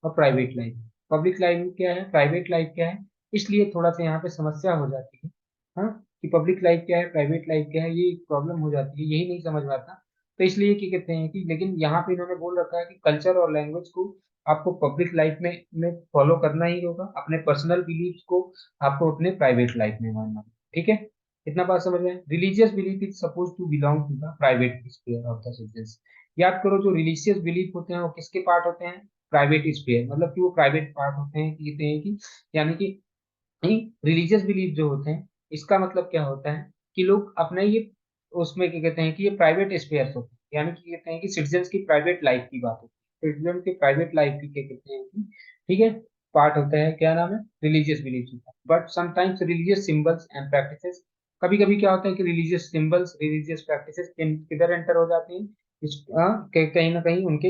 और प्राइवेट लाइफ, पब्लिक लाइफ क्या है, प्राइवेट लाइफ क्या है, इसलिए थोड़ा सा यहाँ पे समस्या हो जाती है। हाँ, कि पब्लिक लाइफ क्या है, प्राइवेट लाइफ क्या है, ये प्रॉब्लम हो जाती है, यही नहीं समझ में आता। तो इसलिए क्या कहते हैं कि, लेकिन यहाँ पे इन्होंने बोल रखा है कि कल्चर और लैंग्वेज को आपको पब्लिक लाइफ में फॉलो करना ही होगा, अपने पर्सनल बिलीफ को आपको अपने प्राइवेट लाइफ में मानना होगा। ठीक है, इतना बात समझ में। Religious belief is suppose to belong to the private sphere of the citizen. याद करो, जो रिलीजियस बिलीफ होते हैं वो किसके पार्ट होते हैं, प्राइवेट स्फीयर, मतलब कि वो प्राइवेट पार्ट होते हैं, कहते हैं कि यानी कि रिलीजियस बिलीफ जो होते हैं, इसका मतलब क्या होता है कि लोग अपने ये, उसमें क्या कहते हैं कि ये प्राइवेट स्पेयर्स होते हैं, यानी कि कहते हैं कि सिटीजन की प्राइवेट लाइफ की बात होती है, सिटीजन की प्राइवेट लाइफ की क्या कहते हैं कि, ठीक है, पार्ट होता है, क्या नाम है, रिलीजियस बिलीफ होता है। But sometimes religious symbols and practices, कभी कभी क्या होता है कि रिलीजियस सिंबल्स, रिलीजियस प्रैक्टिसेस किधर एंटर हो जाते हैं, कहीं ना कहीं उनके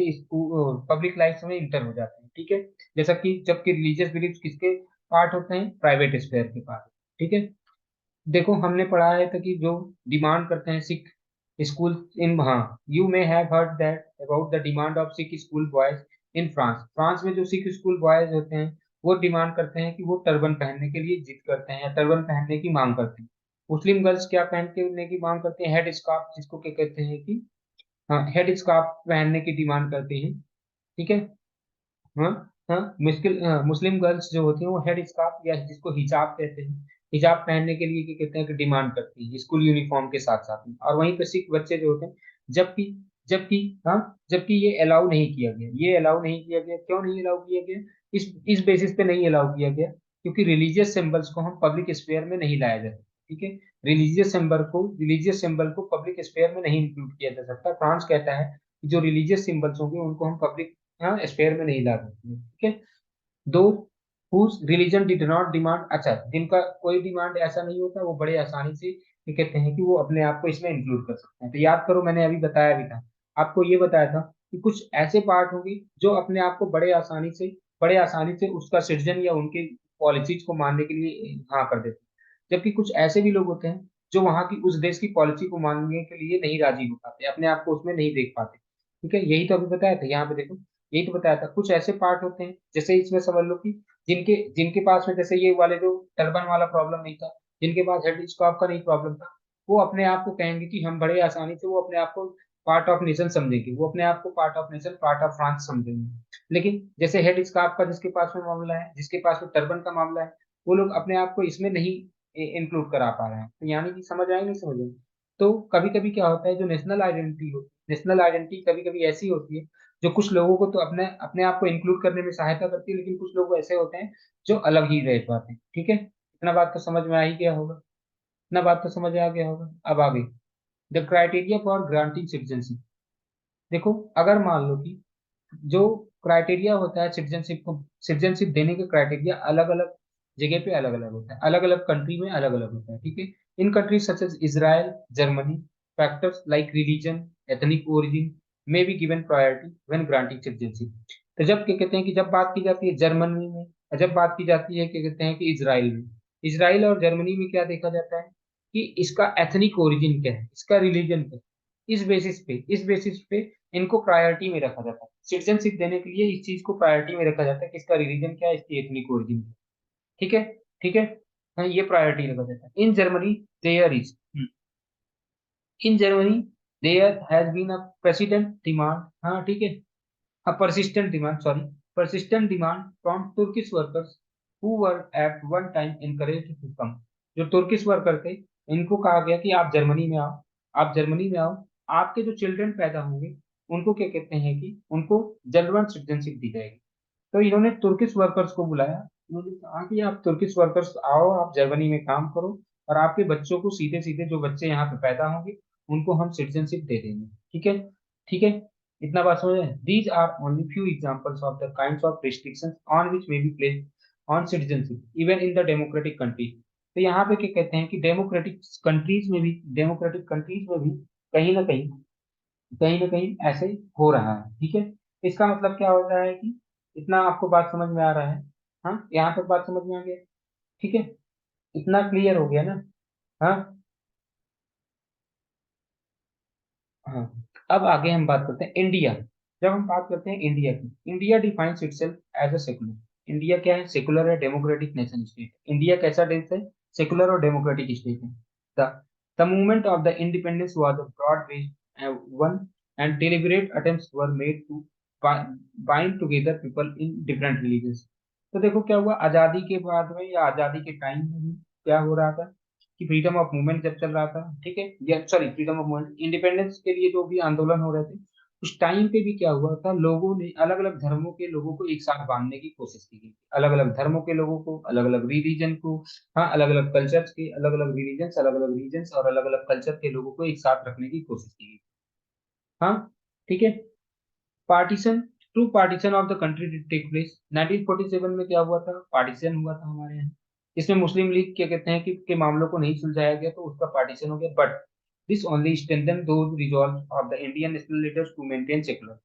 पब्लिक लाइफ में इंटर हो जाते हैं। ठीक है, जैसा कि जबकि रिलीजियस बिलीफ किसके पार्ट होते हैं, प्राइवेट स्फेयर के पार्ट। ठीक है, देखो हमने पढ़ा है था कि जो डिमांड करते हैं सिख स्कूल इन, हाँ, you may have heard that about the demand of Sikh school boys in France. France में जो सिख स्कूल बॉयज होते हैं वो डिमांड करते हैं कि वो टर्बन पहनने के लिए जिद करते हैं या टर्बन पहनने की मांग करते हैं। मुस्लिम गर्ल्स क्या पहनने की मांग करते हैं, हेड स्कार्फ, जिसको क्या कहते हैं कि, हाँ, हेड स्कार्फ पहनने की डिमांड करती हैं। ठीक है, हाँ, हाँ, मुस्लिम गर्ल्स जो होती हैं वो हेड स्कार्फ या जिसको हिजाब कहते हैं, हिजाब पहनने के लिए क्या कहते हैं कि डिमांड करती है स्कूल यूनिफॉर्म के साथ साथ में। और वहीं पे सिख बच्चे जो होते हैं, जबकि जबकि हाँ, जबकि ये अलाउ नहीं किया गया, ये अलाउ नहीं किया गया, क्यों नहीं अलाउ किया गया, इस बेसिस पे नहीं अलाउ किया गया क्योंकि रिलीजियस सिंबल्स को हम पब्लिक स्फेयर में नहीं लाया जा सकता। ठीक है, रिलीजियस सिंबल को पब्लिक स्फेयर में नहीं इंक्लूड किया जा सकता। फ्रांस कहता है कि जो रिलीजियस सिंबल्स होंगे उनको हम पब्लिक, हाँ, स्फेयर में नहीं ला सकते। ठीक है, दो whose religion did not demand, अच्छा, जिनका कोई डिमांड ऐसा नहीं होता, वो बड़े आसानी से ये कहते हैं कि वो अपने आप को इसमें इंक्लूड कर सकते हैं। तो याद करो, मैंने अभी बताया भी था, आपको ये बताया था कि कुछ ऐसे पार्ट होंगे जो अपने आप को बड़े आसानी से उसका सिटीजन या उनके पॉलिसीज को मानने के लिए हाँ कर देते हैं, जबकि कुछ ऐसे भी लोग होते हैं जो वहाँ की उस देश की पॉलिसी को मानने के लिए नहीं राजी हो पाते, अपने आप को उसमें नहीं देख पाते। ठीक है, यही तो अभी बताया था, यहाँ पे देखो, यही तो बताया था, कुछ ऐसे पार्ट होते हैं जैसे इसमें समझ लो कि जिनके जिनके पास में, जैसे ये वाले जो टर्बन वाला प्रॉब्लम नहीं था, जिनके पास हेड स्कार्फ का नहीं प्रॉब्लम था, वो अपने आप को कहेंगे कि हम बड़े आसानी से वो अपने आप को पार्ट ऑफ नेशन समझेंगे, वो अपने आप को part of nation, part of France समझेंगे। लेकिन जैसे हेड स्कार्फ का जिसके पास में मामला है, जिसके पास में टर्बन का मामला है, वो लोग अपने आप को इसमें नहीं इंक्लूड करा पा रहे हैं। तो यानी कि समझ आए नहीं समझ आए। तो कभी कभी क्या होता है, जो नेशनल आइडेंटिटी हो, नेशनल आइडेंटिटी कभी कभी ऐसी होती है जो कुछ लोगों को तो अपने अपने आप को इंक्लूड करने में सहायता करती है, लेकिन कुछ लोग ऐसे होते हैं जो अलग ही रह पाते हैं। ठीक है, इतना बात तो समझ में आ ही गया होगा, इतना बात तो समझ आ गया होगा। अब आगे, the criteria for granting citizenship. देखो, अगर मान लो कि जो क्राइटेरिया होता है सिटीजनशिप को, सिटीजनशिप देने के क्राइटेरिया अलग अलग जगह पे अलग अलग होता है, अलग अलग कंट्री में अलग अलग होता है। ठीक है, in countries such as Israel, Germany, factors like religion, ethnic origin may be given priority when granting citizenship. तो जब क्या कहते हैं कि जब बात की जाती है जर्मनी में, और जब बात की जाती है क्या कहते हैं कि इजराइल में, इजराइल और जर्मनी में क्या देखा जाता है कि इसका एथनिक ओरिजिन क्या है, इसका रिलीजन क्या है, इस बेसिस पे इनको प्रायोरिटी में रखा जाता है। सिटीजनशिप देने के लिए इस चीज को प्रायोरिटी में रखा जाता है कि इसका रिलीजन क्या है, इसकी एथनिक ओरिजिन क्या है। ठीक है, ठीक है। हाँ, ये प्रायोरिटी रखा जाता है। In Germany there is, in Germany there has been a president demand, हाँ ठीक है, हाँ persistent demand, sorry, persistent demand from Turkish workers who were at one time encouraged to come। जो तुर्किश वर्कर थे, इनको कहा गया कि आप जर्मनी में आओ, आप जर्मनी में आओ, आपके जो चिल्ड्रन पैदा होंगे उनको क्या कहते हैं कि उनको जर्मन सिटीजनशिप दी जाएगी। तो इन्होंने तुर्किश वर्कर्स को बुलाया, इन्होंने कहा कि आप तुर्किश वर्कर्स आओ, आप जर्मनी में काम करो, और आपके बच्चों को सीधे सीधे जो बच्चे यहाँ पे पैदा होंगे उनको हम सिटीजनशिप दे देंगे। ठीक है, ठीक है, इतना बात समझ रहे हैं। These are only few examples of the kinds of restrictions on which may be placed on citizenship even in the democratic country. तो यहाँ पे क्या कहते हैं कि डेमोक्रेटिक कंट्रीज में भी कहीं ना कहीं, कहीं ना कहीं ऐसे हो रहा है। ठीक है, इसका मतलब क्या हो रहा है कि इतना आपको बात समझ में आ रहा है। हाँ, यहाँ तक बात समझ में आ गया। ठीक है, इतना क्लियर हो गया ना। हाँ, हाँ। अब आगे हम बात करते हैं इंडिया। जब हम बात करते हैं इंडिया की, India defines itself as a secular. India क्या है, सेकुलर है, डेमोक्रेटिक नेशन स्टेट। इंडिया कैसा देश है, सेकुलर और डेमोक्रेटिक स्टेट है। The the movement of the independence was a broad based one, and deliberate attempts were made to bind together people in different religions। तो देखो क्या हुआ आजादी के बाद में, या आजादी के टाइम में भी क्या हो रहा था कि फ्रीडम ऑफ मूवमेंट जब चल रहा था, ठीक है, या sorry freedom of movement, independence के लिए जो भी आंदोलन हो रहे थे, उस टाइम पे भी क्या हुआ था, लोगों ने अलग अलग धर्मों के लोगों को एक साथ बांधने की कोशिश की गई, अलग अलग धर्मों के लोगों को, अलग अलग रिलीजन को, हाँ अलग अलग कल्चर्स के, अलग अलग रिलीजन्स, अलग अलग रीजन्स और अलग अलग कल्चर के लोगों को एक साथ रखने की कोशिश की गई। हाँ, ठीक है। Partition, true partition of the country did take place 1947 में। क्या हुआ था, पार्टीशन हुआ था हमारे यहाँ। इसमें मुस्लिम लीग क्या कहते हैं कि के मामलों को नहीं सुलझाया गया, तो उसका पार्टीशन हो गया। But this only strengthen those resolve of the Indian national leaders to maintain secular.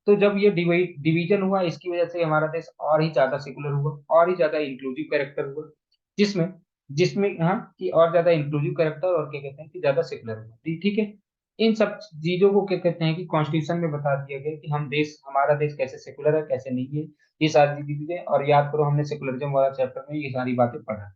तो जब ये डिवीजन हुआ, इसकी वजह से हमारा देश और ही ज्यादा सेकुलर हुआ, और ही ज्यादा इंक्लूसिव कैरेक्टर हुआ, जिसमें जिसमें हाँ कि और ज्यादा इंक्लूसिव कैरेक्टर और क्या कहते हैं कि ज्यादा सेकुलर हुआ। ठीक है, इन सब चीजों को क्या कहते हैं कि कॉन्स्टिट्यूशन में बता दिया गया कि हम देश, हमारा देश कैसे सेकुलर है कैसे नहीं है, ये सारी चीजें। और याद करो, हमने सेकुलरिज्म वाला चैप्टर में ये सारी बातें पढ़ा।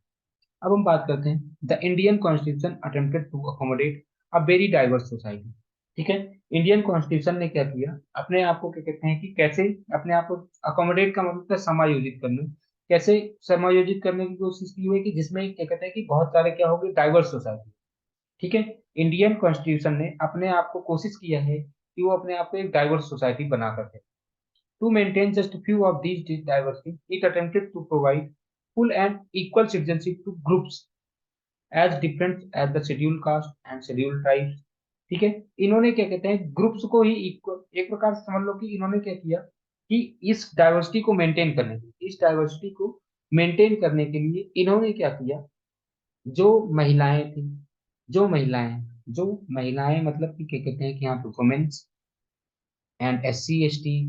अब हम बात करते हैं, the Indian constitution attempted to accommodate a very diverse society. ठीक है, इंडियन कॉन्स्टिट्यूशन ने क्या किया, अपने आप को क्या कहते हैं कि कैसे अपने आप को अकोमोडेट का मतलब है समायोजित करना, कैसे समायोजित करने की कोशिश की हुई कि जिसमें क्या कहते हैं कि बहुत सारे क्या हो गए, डाइवर्स सोसाइटी। ठीक है, इंडियन कॉन्स्टिट्यूशन ने अपने आप को कोशिश किया है कि वो अपने आप को एक डाइवर्स सोसाइटी बना करके, to maintain just few of these diversity it attempted to provide full and equal citizenship to groups as different as the scheduled caste and scheduled tribes। ठीक है, इन्होंने क्या कहते हैं ग्रुप्स को ही इक्वल, एक प्रकार से समझ लो कि इन्होंने क्या किया कि इस डाइवर्सिटी को मेंटेन करने के लिए, इस डाइवर्सिटी को मेंटेन करने के लिए इन्होंने क्या किया, जो महिलाएं थी, जो महिलाएं मतलब कि क्या कहते हैं कि यहाँ पे वुमेन्स एंड SC ST,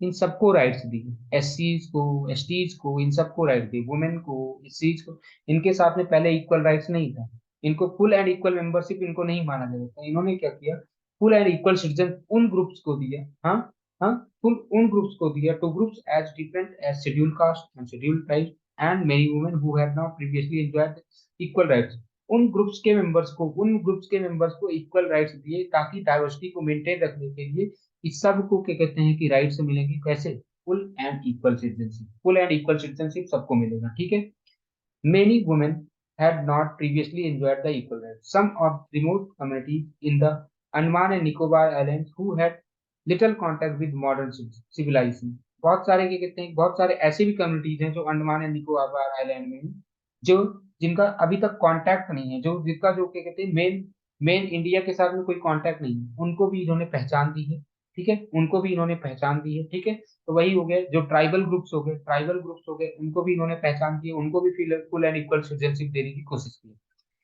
इन सबको राइट्स दी। SCs को, STs को, इन सबको राइट दी, वुमेन को, SCs को। इनके साथ में पहले इक्वल राइट्स नहीं था, इनको फुल एंड इक्वल मेंबरशिप इनको नहीं माना जाता था। इन्होंने क्या किया, फुल एंड इक्वल सिटीजन उन ग्रुप्स को दिया। हाँ, हाँ, फुल उन ग्रुप्स को दिया, to groups as different as schedule caste and schedule tribe and many women who have not previously enjoyed equal rights. उन ग्रुप्स के मेंबर्स को इक्वल राइट्स दिए, ताकि डाइवर्सिटी को मेंटेन रखने के लिए इस सब को क्या कहते हैं कि राइट्स मिलेंगे, कैसे? फुल एंड इक्वल सिटीजनशिप सबको मिलेगा, ठीक है। Many women had not previously enjoyed the equal rights. Some of remote communities in the Andaman and Nicobar Islands who had little contact with modern civilization. बहुत सारे क्या कहते हैं, बहुत सारे ऐसे भी कम्युनिटीज हैं जो अंडमान एंड निकोबार आइलैंड में हैं, जो जिनका अभी तक कांटेक्ट नहीं है, जो जिनका जो क्या कहते हैं मेन मेन इंडिया के साथ में कोई कांटेक्ट नहीं है, उनको भी इन्होंने पहचान दी है, ठीक है, उनको भी इन्होंने पहचान दी है, ठीक है। तो वही हो गए जो ट्राइबल ग्रुप्स हो गए, उनको भी इन्होंने पहचान की, उनको भी फुल एंड इक्वल सिटीजनशिप देने की कोशिश की।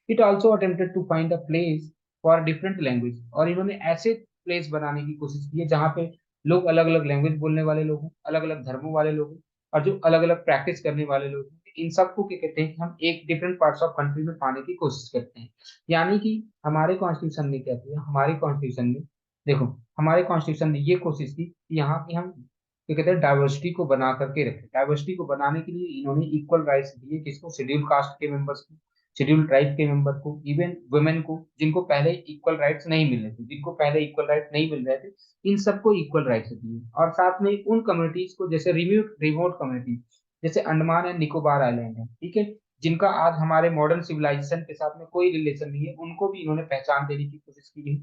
It also attempted to find a place for different language, और इन्होंने ऐसे प्लेस बनाने की कोशिश की है जहाँ पे लोग अलग अलग लैंग्वेज बोलने वाले लोग हों, अलग अलग धर्मों वाले लोग हों, और जो अलग अलग प्रैक्टिस करने वाले लोग हों, इन सबको क्या कहते हैं कि हम एक डिफरेंट पार्ट्स ऑफ कंट्री में पाने की कोशिश करते हैं। यानी कि हमारे कॉन्स्टिट्यूशन ने क्या किया, हमारे कॉन्स्टिट्यूशन ने, देखो, हमारे कॉन्स्टिट्यूशन ने ये कोशिश की कि यहाँ की हम क्या कहते हैं डाइवर्सिटी को बना करके रखें। डाइवर्सिटी को बनाने के लिए इन्होंने इक्वल राइट्स दिए, किसको? शेड्यूल कास्ट के मेंबर्स को, शेड्यूल ट्राइब के मेंबर को, इवन वुमेन को, जिनको पहले इक्वल राइट्स नहीं मिल रहे थे, जिनको पहले इक्वल राइट नहीं मिल रहे थे, इन सबको इक्वल राइट्स दिए। और साथ में उन कम्युनिटीज को, जैसे रिमोट रिमोट कम्युनिटीज, जैसे अंडमान एंड निकोबार आइलैंड है, ठीक है, जिनका आज हमारे मॉडर्न सिविलाइजेशन के साथ में कोई रिलेशन नहीं है, उनको भी इन्होंने पहचान देने की कोशिश की है।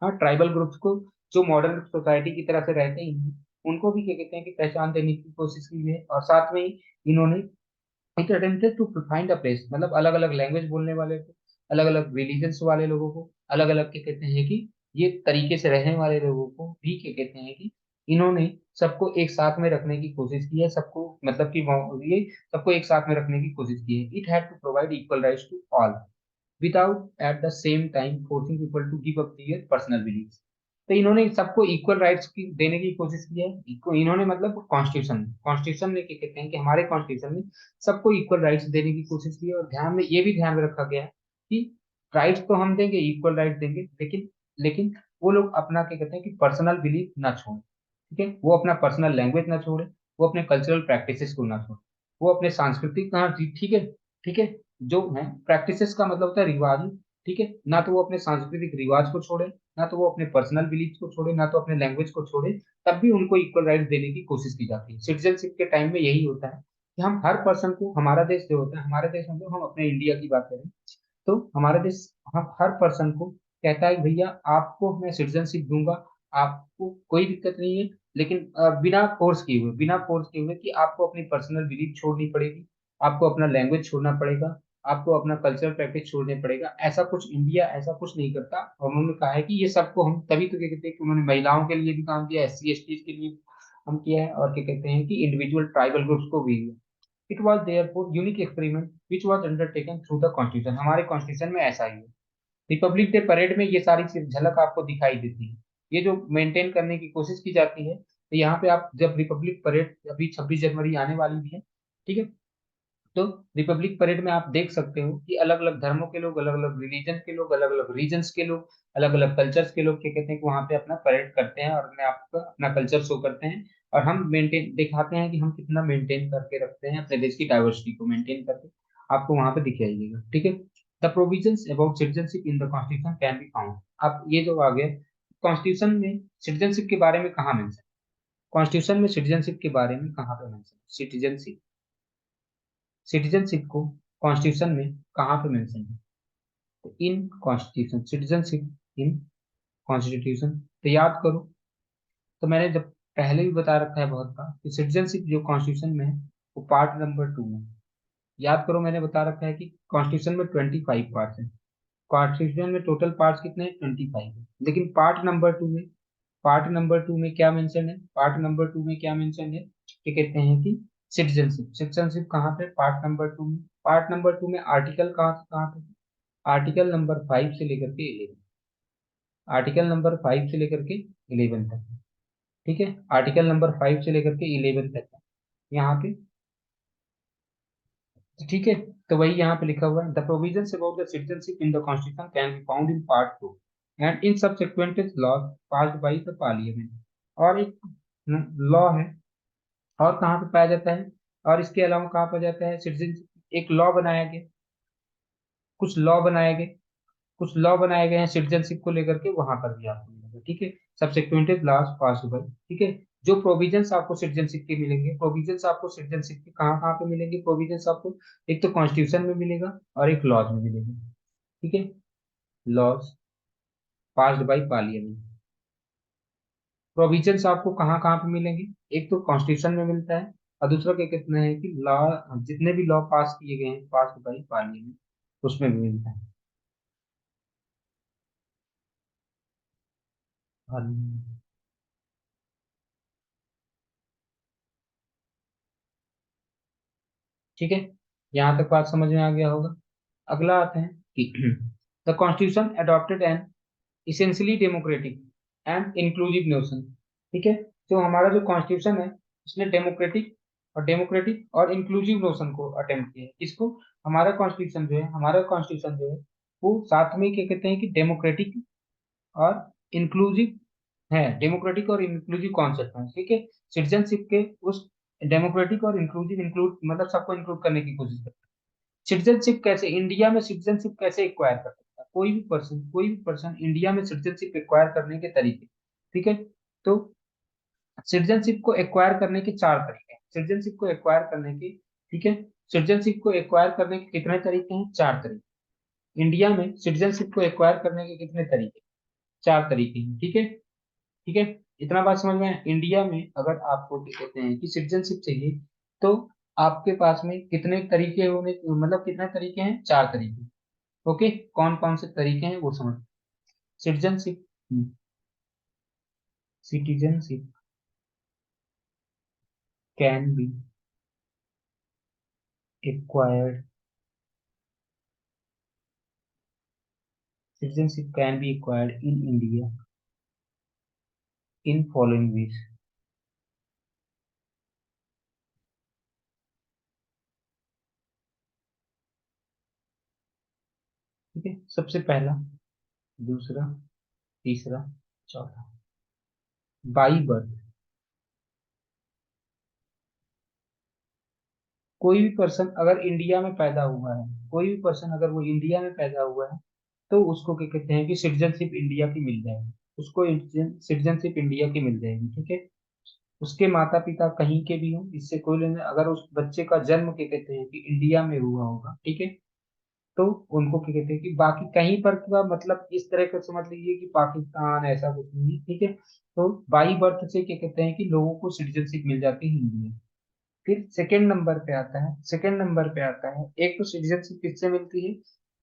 हाँ, ट्राइबल ग्रुप्स को, जो मॉडर्न सोसाइटी की तरह से रहते हैं, उनको भी क्या कहते हैं कि पहचान देने की कोशिश की है। और साथ में ही इन्होंने it attempted to find a place, मतलब अलग अलग लैंग्वेज बोलने वाले को, अलग अलग रिलीजन्स वाले लोगों को, अलग अलग क्या कहते हैं कि ये तरीके से रहने वाले लोगों को भी क्या कहते हैं कि इन्होंने सबको एक साथ में रखने की कोशिश की है, सबको मतलब कि ये सबको एक साथ में रखने की कोशिश की है। It had to provide equal rights to all without at the same time forcing people to give up their personal belief. तो इन्होंने सबको इक्वल राइट्स की देने की कोशिश की है। इन्होंने मतलब कॉन्स्टिट्यूशन ने क्या कहते हैं कि हमारे कॉन्स्टिट्यूशन में सबको इक्वल राइट्स देने की कोशिश की है। और ध्यान में ये भी ध्यान में रखा गया है कि राइट्स तो हम देंगे, इक्वल राइट देंगे, लेकिन लेकिन वो लोग अपना क्या कहते हैं कि पर्सनल बिलीफ ना छोड़ें, ठीक है, वो अपना पर्सनल लैंग्वेज ना छोड़े, वो अपने कल्चरल प्रैक्टिसेस को ना छोड़े, वो अपने सांस्कृतिक, हाँ ठीक है, ठीक है, जो है प्रैक्टिसेस का मतलब होता है रिवाज, ठीक है, ना तो वो अपने सांस्कृतिक रिवाज को छोड़े, ना तो वो अपने पर्सनल बिलीफ को छोड़े, ना तो अपने लैंग्वेज को छोड़े, तब भी उनको इक्वल राइट्स देने की कोशिश की जाती है। सिटीजनशिप के टाइम में यही होता है कि हम हर पर्सन को, हमारा देश जो होता है, हमारे देश में, जो हम अपने इंडिया की बात करें, तो हमारा देश हम हर पर्सन को कहता है कि भैया आपको मैं सिटीजनशिप दूंगा, आपको कोई दिक्कत नहीं है, लेकिन बिना फोर्स किए हुए कि आपको अपनी पर्सनल बिलीफ छोड़नी पड़ेगी, आपको अपना लैंग्वेज छोड़ना पड़ेगा, आपको अपना कल्चरल प्रैक्टिस छोड़ने पड़ेगा। ऐसा कुछ इंडिया ऐसा कुछ नहीं करता। और उन्होंने कहा है कि ये सबको हम तभी तो क्या कहते हैं कि उन्होंने महिलाओं के लिए भी काम किया, SC ST के लिए हम किया है, और क्या कहते हैं कि इंडिविजुअल ट्राइबल ग्रुप्स को भी। It was therefore unique experiment which was undertaken through the constitution. हमारे कॉन्स्टिट्यूशन में ऐसा ही है। रिपब्लिक डे परेड में ये सारी चीज झलक आपको दिखाई देती है, ये जो मेंटेन करने की कोशिश की जाती है। तो यहाँ पे आप जब रिपब्लिक परेड, अभी 26 जनवरी आने वाली भी है, ठीक है, तो रिपब्लिक परेड में आप देख सकते हो कि अलग अलग धर्मों के लोग, अलग अलग रिलीजन के लोग, अलग अलग रीजन्स के लोग, अलग अलग कल्चर्स के लोग क्या कहते हैं कि वहां पे अपना परेड करते हैं, और अपने आप का अपना कल्चर शो करते हैं। और हम मेंटेन दिखाते हैं कि हम कितना मेंटेन करके रखते हैं अपने देश की डाइवर्सिटी को मेंटेन करके, आपको वहां पे दिख जाएगा, ठीक है। The provisions about citizenship in the constitution can be found. अब ये जो आ गया कॉन्स्टिट्यूशन में सिटीजनशिप के बारे में कहाँ मेंशन, कॉन्स्टिट्यूशन में सिटीजनशिप के बारे में कहाँ पे मेंशन, सिटीजनशिप को कॉन्स्टिट्यूशन में कहाँ पे मेंशन है? तो in constitution, citizenship in constitution, तो याद करो। तो मैंने जब पहले भी बता रखा है बहुत बार कि सिटीजनशिप जो कॉन्स्टिट्यूशन में है वो पार्ट नंबर 2 में। याद करो, मैंने बता रखा है कि कॉन्स्टिट्यूशन में 25 पार्ट है, कॉन्स्टिट्यूशन में टोटल पार्ट्स कितने हैं? 25 है। लेकिन पार्ट नंबर टू में क्या मेंशन है? पार्ट नंबर टू में क्या मेंशन है कि कहते हैं कि सिटीजनशिप, सिटीजनशिप कहाँ पे? पार्ट नंबर टू में। पार्ट नंबर टू में आर्टिकल कहाँ से कहाँ पे? आर्टिकल नंबर 5 से लेकर के 11, आर्टिकल नंबर 5 से लेकर के 11 तक, ठीक है, आर्टिकल नंबर 5 से लेकर के 11 तक है यहाँ पे, ठीक है। तो वही यहाँ पे लिखा हुआ है, the provisions about the citizenship in the constitution can be found in part 2 and in subsequent laws passed by the parliament. और एक लॉ है, और कहाँ पे पाया जाता है, और इसके अलावा कहाँ पाया जाता है सिटीजन, एक लॉ बनाया गया, कुछ लॉ बनाए गए हैं सिटीजनशिप को लेकर के, वहां पर भी आपको मिलेगा। ठीक है, सब्सिक्वेंटेड लॉज पॉसिबल। ठीक है, जो प्रोविजंस आपको सिटीजनशिप के मिलेंगे, प्रोविजंस आपको सिटीजनशिप के कहाँ कहाँ पे मिलेंगे, प्रोविजंस आपको एक तो कॉन्स्टिट्यूशन में मिलेगा और एक लॉज में मिलेगा। ठीक है, laws passed by parliament. Provisions आपको कहाँ कहाँ पे मिलेंगे, एक तो कॉन्स्टिट्यूशन में मिलता है, और दूसरा क्या कहते हैं कि लॉ, जितने भी लॉ पास किए गए हैं पास्ड बाई पार्लियामेंट, उसमें भी मिलता है। पार्लियामेंट। ठीक है, यहाँ तक बात समझ में आ गया होगा। अगला आते हैं कि the constitution adopted an essentially democratic and inclusive notion. ठीक है, तो हमारा जो कॉन्स्टिट्यूशन है उसने डेमोक्रेटिक और इंक्लूसिव नोशन को अटेम्प्ट किया है। इसको हमारा कॉन्स्टिट्यूशन जो है वो साथ में क्या कहते हैं कि डेमोक्रेटिक और इंक्लूसिव है, डेमोक्रेटिक और इंक्लूसिव कॉन्सेप्ट है। ठीक है, सिटीजनशिप के उस डेमोक्रेटिक और इंक्लूसिव इंक्लूड मतलब सबको इंक्लूड करने की कोशिश करते हैं। सिटीजनशिप कैसे इंडिया में सिटीजनशिप कैसे एक्वायर कर सकता है कोई भी पर्सन इंडिया में सिटीजनशिप एक्वायर करने के तरीके। ठीक है, तो सिटीजनशिप को एक्वायर करने के चार तरीके हैं, सिटीजनशिप को एक्वायर करने के। ठीक है, सिटीजनशिप को एक्वायर करने के कितने तरीके हैं, चार तरीके। इंडिया में सिटीजनशिप को एक्वायर करने के कितने तरीके, चार तरीके हैं। ठीक है, ठीक है, इतना बात समझ में आया? इंडिया में अगर आपको क्या कहते हैं कि सिटीजनशिप चाहिए, तो आपके पास में कितने तरीके होने, मतलब कितने तरीके हैं, चार तरीके। ओके, कौन कौन से तरीके हैं वो समझ। Citizenship citizenship can be acquired citizenship can be acquired in India in following veg. ठीक है, सबसे पहला, दूसरा, तीसरा, चौथा। बाई बर्थ, कोई भी पर्सन अगर इंडिया में पैदा हुआ है, कोई भी पर्सन अगर वो इंडिया में पैदा हुआ है, तो उसको क्या कहते हैं कि सिटीजनशिप इंडिया की मिल जाएगी, उसको सिटीजनशिप इंडिया की मिल जाएगी। ठीक है, उसके माता पिता कहीं के भी हों, इससे कोई लेना, अगर उस बच्चे का जन्म क्या कहते हैं कि इंडिया में हुआ होगा, ठीक है, तो उनको क्या कहते हैं कि बाकी कहीं पर का मतलब इस तरह का समझ लीजिए कि पाकिस्तान ऐसा कुछ नहीं है। ठीक है, तो बाई बर्थ से क्या कहते हैं कि लोगों को सिटीजनशिप मिल जाती है इंडिया। फिर सेकंड नंबर पे आता है, एक तो सिटीजनशिप किससे मिलती है,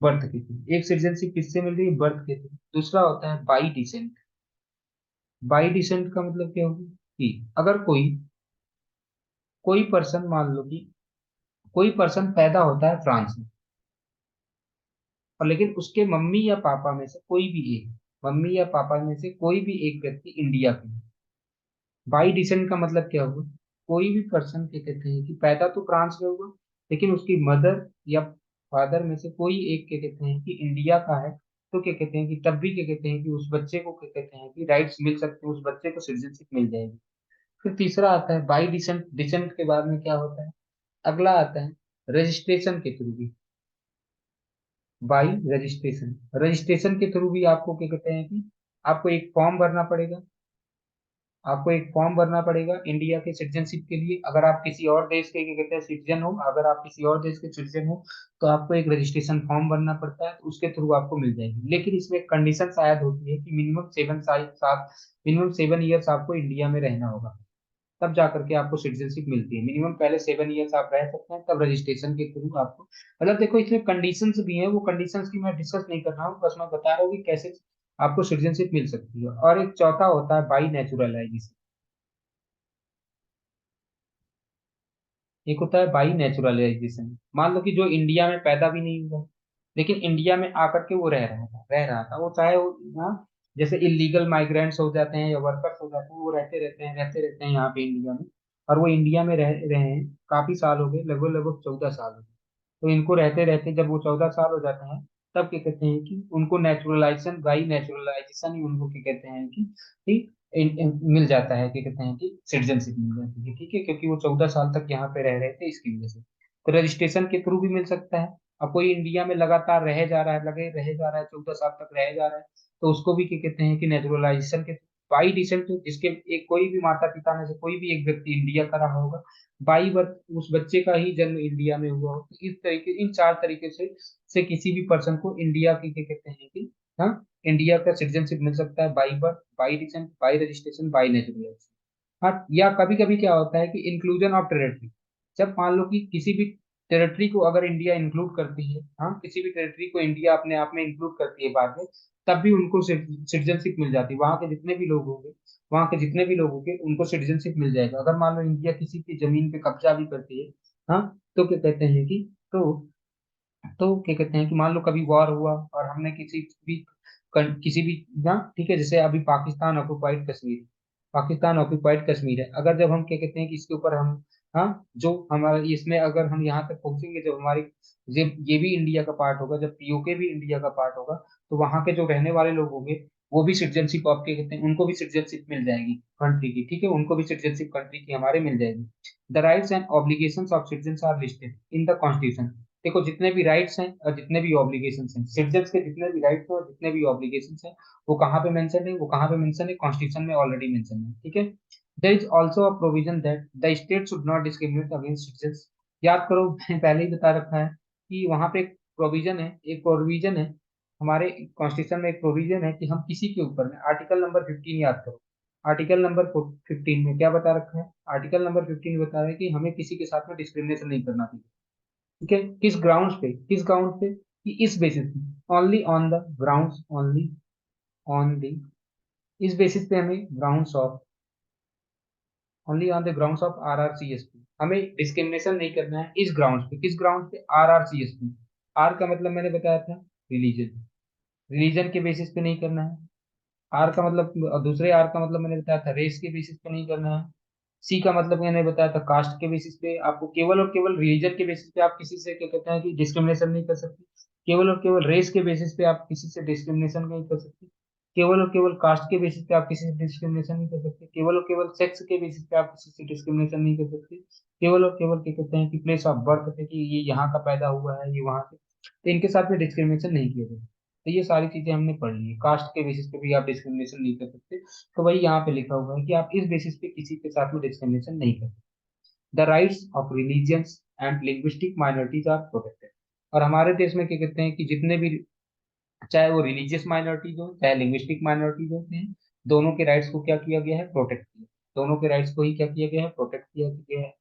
बर्थ के थ्रू, एक सिटीजनशिप किससे मिल रही है, बर्थ के थ्रू। दूसरा होता है बाई डिसेंट। बाई डिसेंट का मतलब क्या होगा कि अगर कोई कोई पर्सन मान लो कि कोई पर्सन पैदा होता है फ्रांस में, और लेकिन उसके मम्मी या पापा में से कोई भी एक व्यक्ति इंडिया के हैं। बाई डिसेंट का मतलब क्या होगा, कोई भी पर्सन क्या कहते हैं कि पैदा तो फ्रांस में होगा, लेकिन उसकी मदर या फादर में से कोई एक क्या कहते हैं कि इंडिया का है, तो क्या कहते हैं कि तब भी क्या कहते हैं कि उस बच्चे को क्या कहते हैं कि राइट्स मिल सकते हैं, उस बच्चे को सिटीजनशिप मिल जाएगी। फिर तीसरा आता है बाई डिसेंट। डिसेंट के बाद में क्या होता है, अगला आता है रजिस्ट्रेशन के थ्रू भी। बाई रजिस्ट्रेशन, रजिस्ट्रेशन के थ्रू भी आपको क्या कहते हैं कि आपको एक फॉर्म भरना पड़ेगा, इंडिया के सिटीजनशिप के लिए। अगर आप किसी और देश के क्या कहते हैं सिटीजन हो, अगर आप किसी और देश के सिटीजन हो, तो आपको एक रजिस्ट्रेशन फॉर्म भरना पड़ता है, तो उसके थ्रू आपको मिल जाएगी। लेकिन इसमें एक कंडीशन शायद होती है कि मिनिमम 7 ईयर्स आपको इंडिया में रहना होगा, तब जा करके आपको सिटीजनशिप मिलती है। मिनिमम पहले 7 ईयर्स आप रह सकते हैं, तब रजिस्ट्रेशन के थ्रू आपको, मतलब देखो इसमें कंडीशंस भी हैं, वो कंडीशंस की मैं डिस्कस नहीं कर रहा हूँ, बस मैं बता रहा हूँ कि कैसे आपको सिटीजनशिप मिल सकती है। और एक चौथा होता है बाई नेचुरलाइजेशन। एक होता है बाई नेचुरलाइजेशन, मान लो कि जो इंडिया में पैदा भी नहीं हुआ, लेकिन इंडिया में आकर के वो रह रहा था वो चाहे वो हाँ, जैसे इलीगल माइग्रेंट्स हो जाते हैं या वर्कर्स हो जाते हैं, वो रहते रहते हैं यहाँ पे इंडिया में, और वो इंडिया में रह रहे हैं, काफी साल हो गए, लगभग लगभग 14 साल हो गए। तो इनको रहते रहते जब वो 14 साल हो जाते हैं, तब क्या कहते हैं कि उनको नेचुरलाइजेशन, बाई नेचुरलाइजेशन ही उनको क्या कहते हैं कि मिल जाता है, क्या कहते हैं कि सिटीजनशिप मिल जाती है। ठीक है, क्योंकि वो 14 साल तक यहाँ पे रह रहे थे, इसकी वजह से। तो रजिस्ट्रेशन के थ्रू भी मिल सकता है, अब कोई इंडिया में लगातार रह जा रहा है, लगे रह जा रहा है, 14 साल तक रह जा रहा है, तो उसको भी क्या कहते हैं कि नेचुरलाइजेशन के बाई डिसेंट, जिसके एक कोई भी माता पिता में से कोई भी एक व्यक्ति इंडिया का रहा होगा, बाई बर्थ उस बच्चे का ही जन्म इंडिया में हुआ हो, तो इस तरीके, इन चार तरीके से किसी भी पर्सन को इंडिया की क्या कहते हैं कि, हाँ, इंडिया का सिटीजनशिप मिल सकता है, by birth, by descent, by registration, by naturalisation. हाँ, या कभी कभी क्या होता है कि इंक्लूजन ऑफ टेरिटरी, जब मान लो कि किसी भी टेरिटरी को अगर इंडिया इंक्लूड करती है, हाँ, किसी भी टेरिटरी को इंडिया अपने आप में इंक्लूड करती है बाद में, तब भी उनको सिटीजनशिप मिल जाती है, वहां के जितने भी लोग होंगे, वहां के जितने भी लोग होंगे उनको सिटीजनशिप मिल जाएगा। अगर मान लो इंडिया किसी की जमीन पे कब्जा भी करती है, हाँ, तो क्या कहते हैं कि, तो क्या कहते हैं कि मान लो कभी वॉर हुआ और हमने भी किसी भी, ना, ठीक है, जैसे अभी पाकिस्तान ऑक्युपाइड कश्मीर, पाकिस्तान ऑक्युपाइड कश्मीर है, अगर जब हम क्या कहते हैं कि इसके ऊपर हम, हाँ, जो हमारा इसमें अगर हम यहाँ तक पहुंचेंगे, जब हमारी ये भी इंडिया का पार्ट होगा, जब पीओके भी इंडिया का पार्ट होगा, तो वहां के जो रहने वाले लोग होंगे वो भी सिटीजनशिप, आप क्या कहते हैं, उनको भी सिटीजनशिप मिल जाएगी कंट्री की, ठीक है, उनको भी सिटीजनशिप कंट्री की हमारे मिल जाएगी। The rights and obligations of citizen are listed in the constitution. देखो, जितने भी राइट्स हैं और जितने भी ऑब्लिगेशंस हैं, सिटीजन्स के जितने भी राइट्स हैं और जितने भी ऑब्लिगेशंस हैं, वो कहाँ पे मेंशन है, वो कहाँ पे मेंशन है, कॉन्स्टिट्यूशन में ऑलरेडी मेंशन है, ठीक है। There is also a provision that the state should not discriminate against citizens. याद करो, मैंने पहले ही बता रखा है कि वहां पे एक प्रोविजन है, एक प्रोविजन है, हमारे कॉन्स्टिट्यूशन में एक प्रोविजन है कि हम किसी के ऊपर में, आर्टिकल नंबर 15 याद करो, आर्टिकल नंबर 15 में क्या बता रखा है, आर्टिकल नंबर 15 बता रहा है कि हमें किसी के साथ में डिस्क्रिमिनेशन नहीं करना चाहिए, ठीक है। किस ग्राउंड्स पे, किस ग्राउंड पे, कि इस बेसिस पे, only on the grounds, only on the, इस बेसिस पे हमें grounds of, only on the grounds of RRCSP, हमें डिस्क्रिमिनेशन नहीं करना है इस ग्राउंड्स पे, किस ग्राउंड पे, आरआरसीएसपी। आर का मतलब मैंने बताया था रिलीजन, रिलीजन के बेसिस पे नहीं करना है। आर का मतलब, दूसरे आर का मतलब मैंने बताया था रेस के बेसिस पे नहीं करना है। सी का मतलब मैंने बताया था कास्ट के बेसिस पे, आपको केवल और केवल रिलीजन के बेसिस पे आप किसी से क्या कहते हैं कि डिस्क्रिमिनेशन नहीं कर सकते। केवल और केवल रेस के बेसिस पे आप किसी से डिस्क्रिमिनेशन नहीं कर सकते। केवल और केवल कास्ट के बेसिस पे आप किसी से डिस्क्रिमिनेशन नहीं कर सकते। केवल और केवल सेक्स के बेसिस पे आप किसी से डिस्क्रिमिनेशन नहीं कर सकते। केवल और केवल क्या कहते हैं कि प्लेस ऑफ बर्थ पे, कि ये यहाँ का पैदा हुआ है, ये वहां से, तो इनके साथ में डिस्क्रिमिनेशन नहीं किया जाए। तो ये सारी चीजें हमने पढ़ ली है, कास्ट के बेसिस पे भी आप डिस्क्रिमिनेशन नहीं कर सकते। तो वही यहाँ पे लिखा हुआ है कि आप इस बेसिस पे किसी के साथ में डिस्क्रिमिनेशन नहीं कर सकते। The rights of religions and linguistic minorities are protected. और हमारे देश में क्या कहते हैं कि जितने भी, चाहे वो रिलीजियस माइनॉरिटीज हो चाहे लिंग्विस्टिक माइनॉरिटीज होते हैं, दोनों के राइट्स को क्या किया गया है, प्रोटेक्ट किया, दोनों के राइट्स को ही क्या किया गया है, प्रोटेक्ट किया गया है।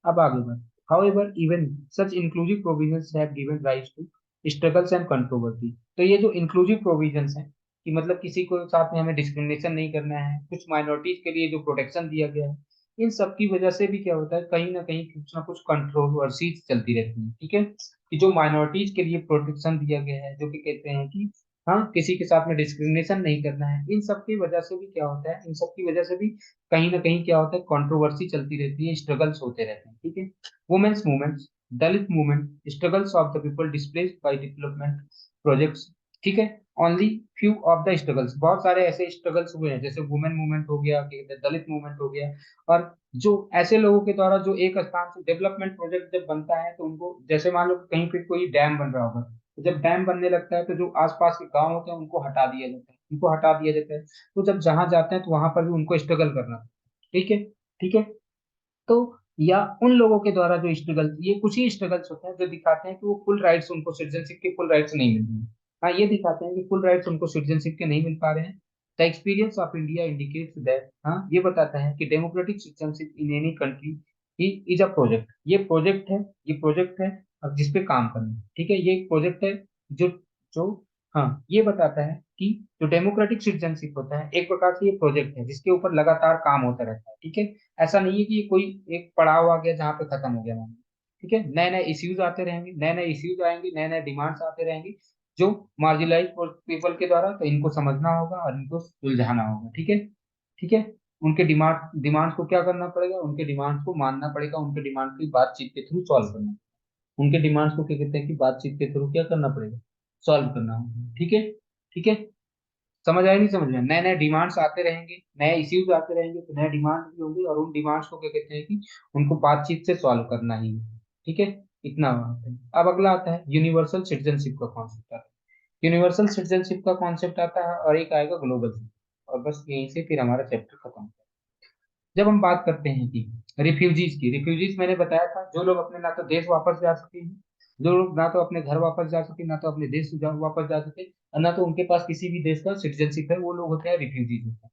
अब आगे बढ़, however even such inclusive provisions have given rise to struggles and controversy। तो ये जो इंक्लूसिव प्रोविजंस हैं, कि मतलब किसी को साथ में हमें डिस्क्रिमिनेशन नहीं करना है, कुछ माइनॉरिटीज के लिए जो प्रोटेक्शन दिया गया है, इन सब की वजह से भी क्या होता है, कहीं ना कुछ कंट्रोवर्सी चलती रहती है, ठीक है। कि जो माइनॉरिटीज के लिए प्रोटेक्शन दिया गया है, जो कि कहते हैं कि, हाँ, किसी के साथ में डिस्क्रिमिनेशन नहीं करना है, इन सब की वजह से भी क्या होता है, इन सब की वजह से भी कहीं ना कहीं क्या होता है, कंट्रोवर्सी चलती रहती है, स्ट्रगल्स होते रहते हैं, ठीक है। Women's movements, Dalit movement, struggles of the people displaced by development projects, ठीक है। Only few of the struggles, बहुत सारे ऐसे स्ट्रगल्स हुए हैं, जैसे वुमेन मूवमेंट हो गया, क्या कहते हैं, दलित मूवमेंट हो गया, और जो ऐसे लोगों के द्वारा जो एक स्थान से डेवलपमेंट प्रोजेक्ट जब बनता है, तो उनको, जैसे मान लो कहीं पे कोई डैम बन रहा होगा, तो जब डैम बनने लगता है तो जो आसपास के गांव होते हैं उनको हटा दिया जाता है, उनको हटा दिया जाता है, तो जब जहां जाते हैं तो वहां पर भी उनको स्ट्रगल करना, ठीक है, ठीक है। तो या उन लोगों के द्वारा जो स्ट्रगल, ये कुछ ही स्ट्रगल्स होते हैं जो दिखाते हैं कि वो फुल राइट्स, उनको सिटीजनशिप के फुल राइट्स नहीं मिल रहे हैं। हाँ, ये दिखाते हैं कि फुल राइट्स उनको सिटीजनशिप के नहीं मिल पा रहे हैं। The experience of India indicates that, हाँ, ये बताता है कि democratic citizenship in any country is a project, ये प्रोजेक्ट है, ये प्रोजेक्ट है, अब जिस पे काम करना है, ठीक है, ये एक प्रोजेक्ट है, जो जो हाँ, ये बताता है कि जो डेमोक्रेटिक सिटीजनशिप होता है, एक प्रकार से ये प्रोजेक्ट है जिसके ऊपर लगातार काम होता रहता है, ठीक है। ऐसा नहीं है कि ये कोई एक पड़ाव आ गया जहाँ पे खत्म हो गया मामला, ठीक है। नए नए इश्यूज आते रहेंगे, नए नए इश्यूज आएंगे, नए नए डिमांड्स आते रहेंगे, जो मार्जिनलाइज पीपल के द्वारा, तो इनको समझना होगा और इनको सुलझाना होगा, ठीक है, ठीक है। उनके डिमांड्स को क्या करना पड़ेगा, उनके डिमांड्स को मानना पड़ेगा, उनके डिमांड की बातचीत के थ्रू सॉल्व करना, उनके डिमांड्स को क्या कहते हैं कि बातचीत के थ्रू क्या करना पड़ेगा, सॉल्व करना होगा, ठीक है, ठीक है। समझ आया, नहीं समझ में, नए नए डिमांड्स आते रहेंगे, नए इश्यूज आते रहेंगे, तो नए डिमांड भी होंगे, और उन डिमांड्स को क्या कहते हैं कि उनको बातचीत से सॉल्व करना ही है, ठीक है। इतना आता है। अब अगला आता है यूनिवर्सल सिटीजनशिप का कॉन्सेप्ट आता है। यूनिवर्सल सिटीजनशिप का कॉन्सेप्ट आता है और एक आएगा ग्लोबल। और बस यहीं से फिर हमारा चैप्टर खत्म होता है। जब हम बात करते हैं कि रिफ्यूजीज की, रिफ्यूजीज मैंने बताया था जो लोग अपने ना तो देश वापस जा सके हैं, जो लोग ना तो अपने घर वापस जा सके, ना तो अपने देश वापस जा सके, और ना तो उनके पास किसी भी देश का सिटीजनशिप है, वो लोग होते हैं रिफ्यूजीज होते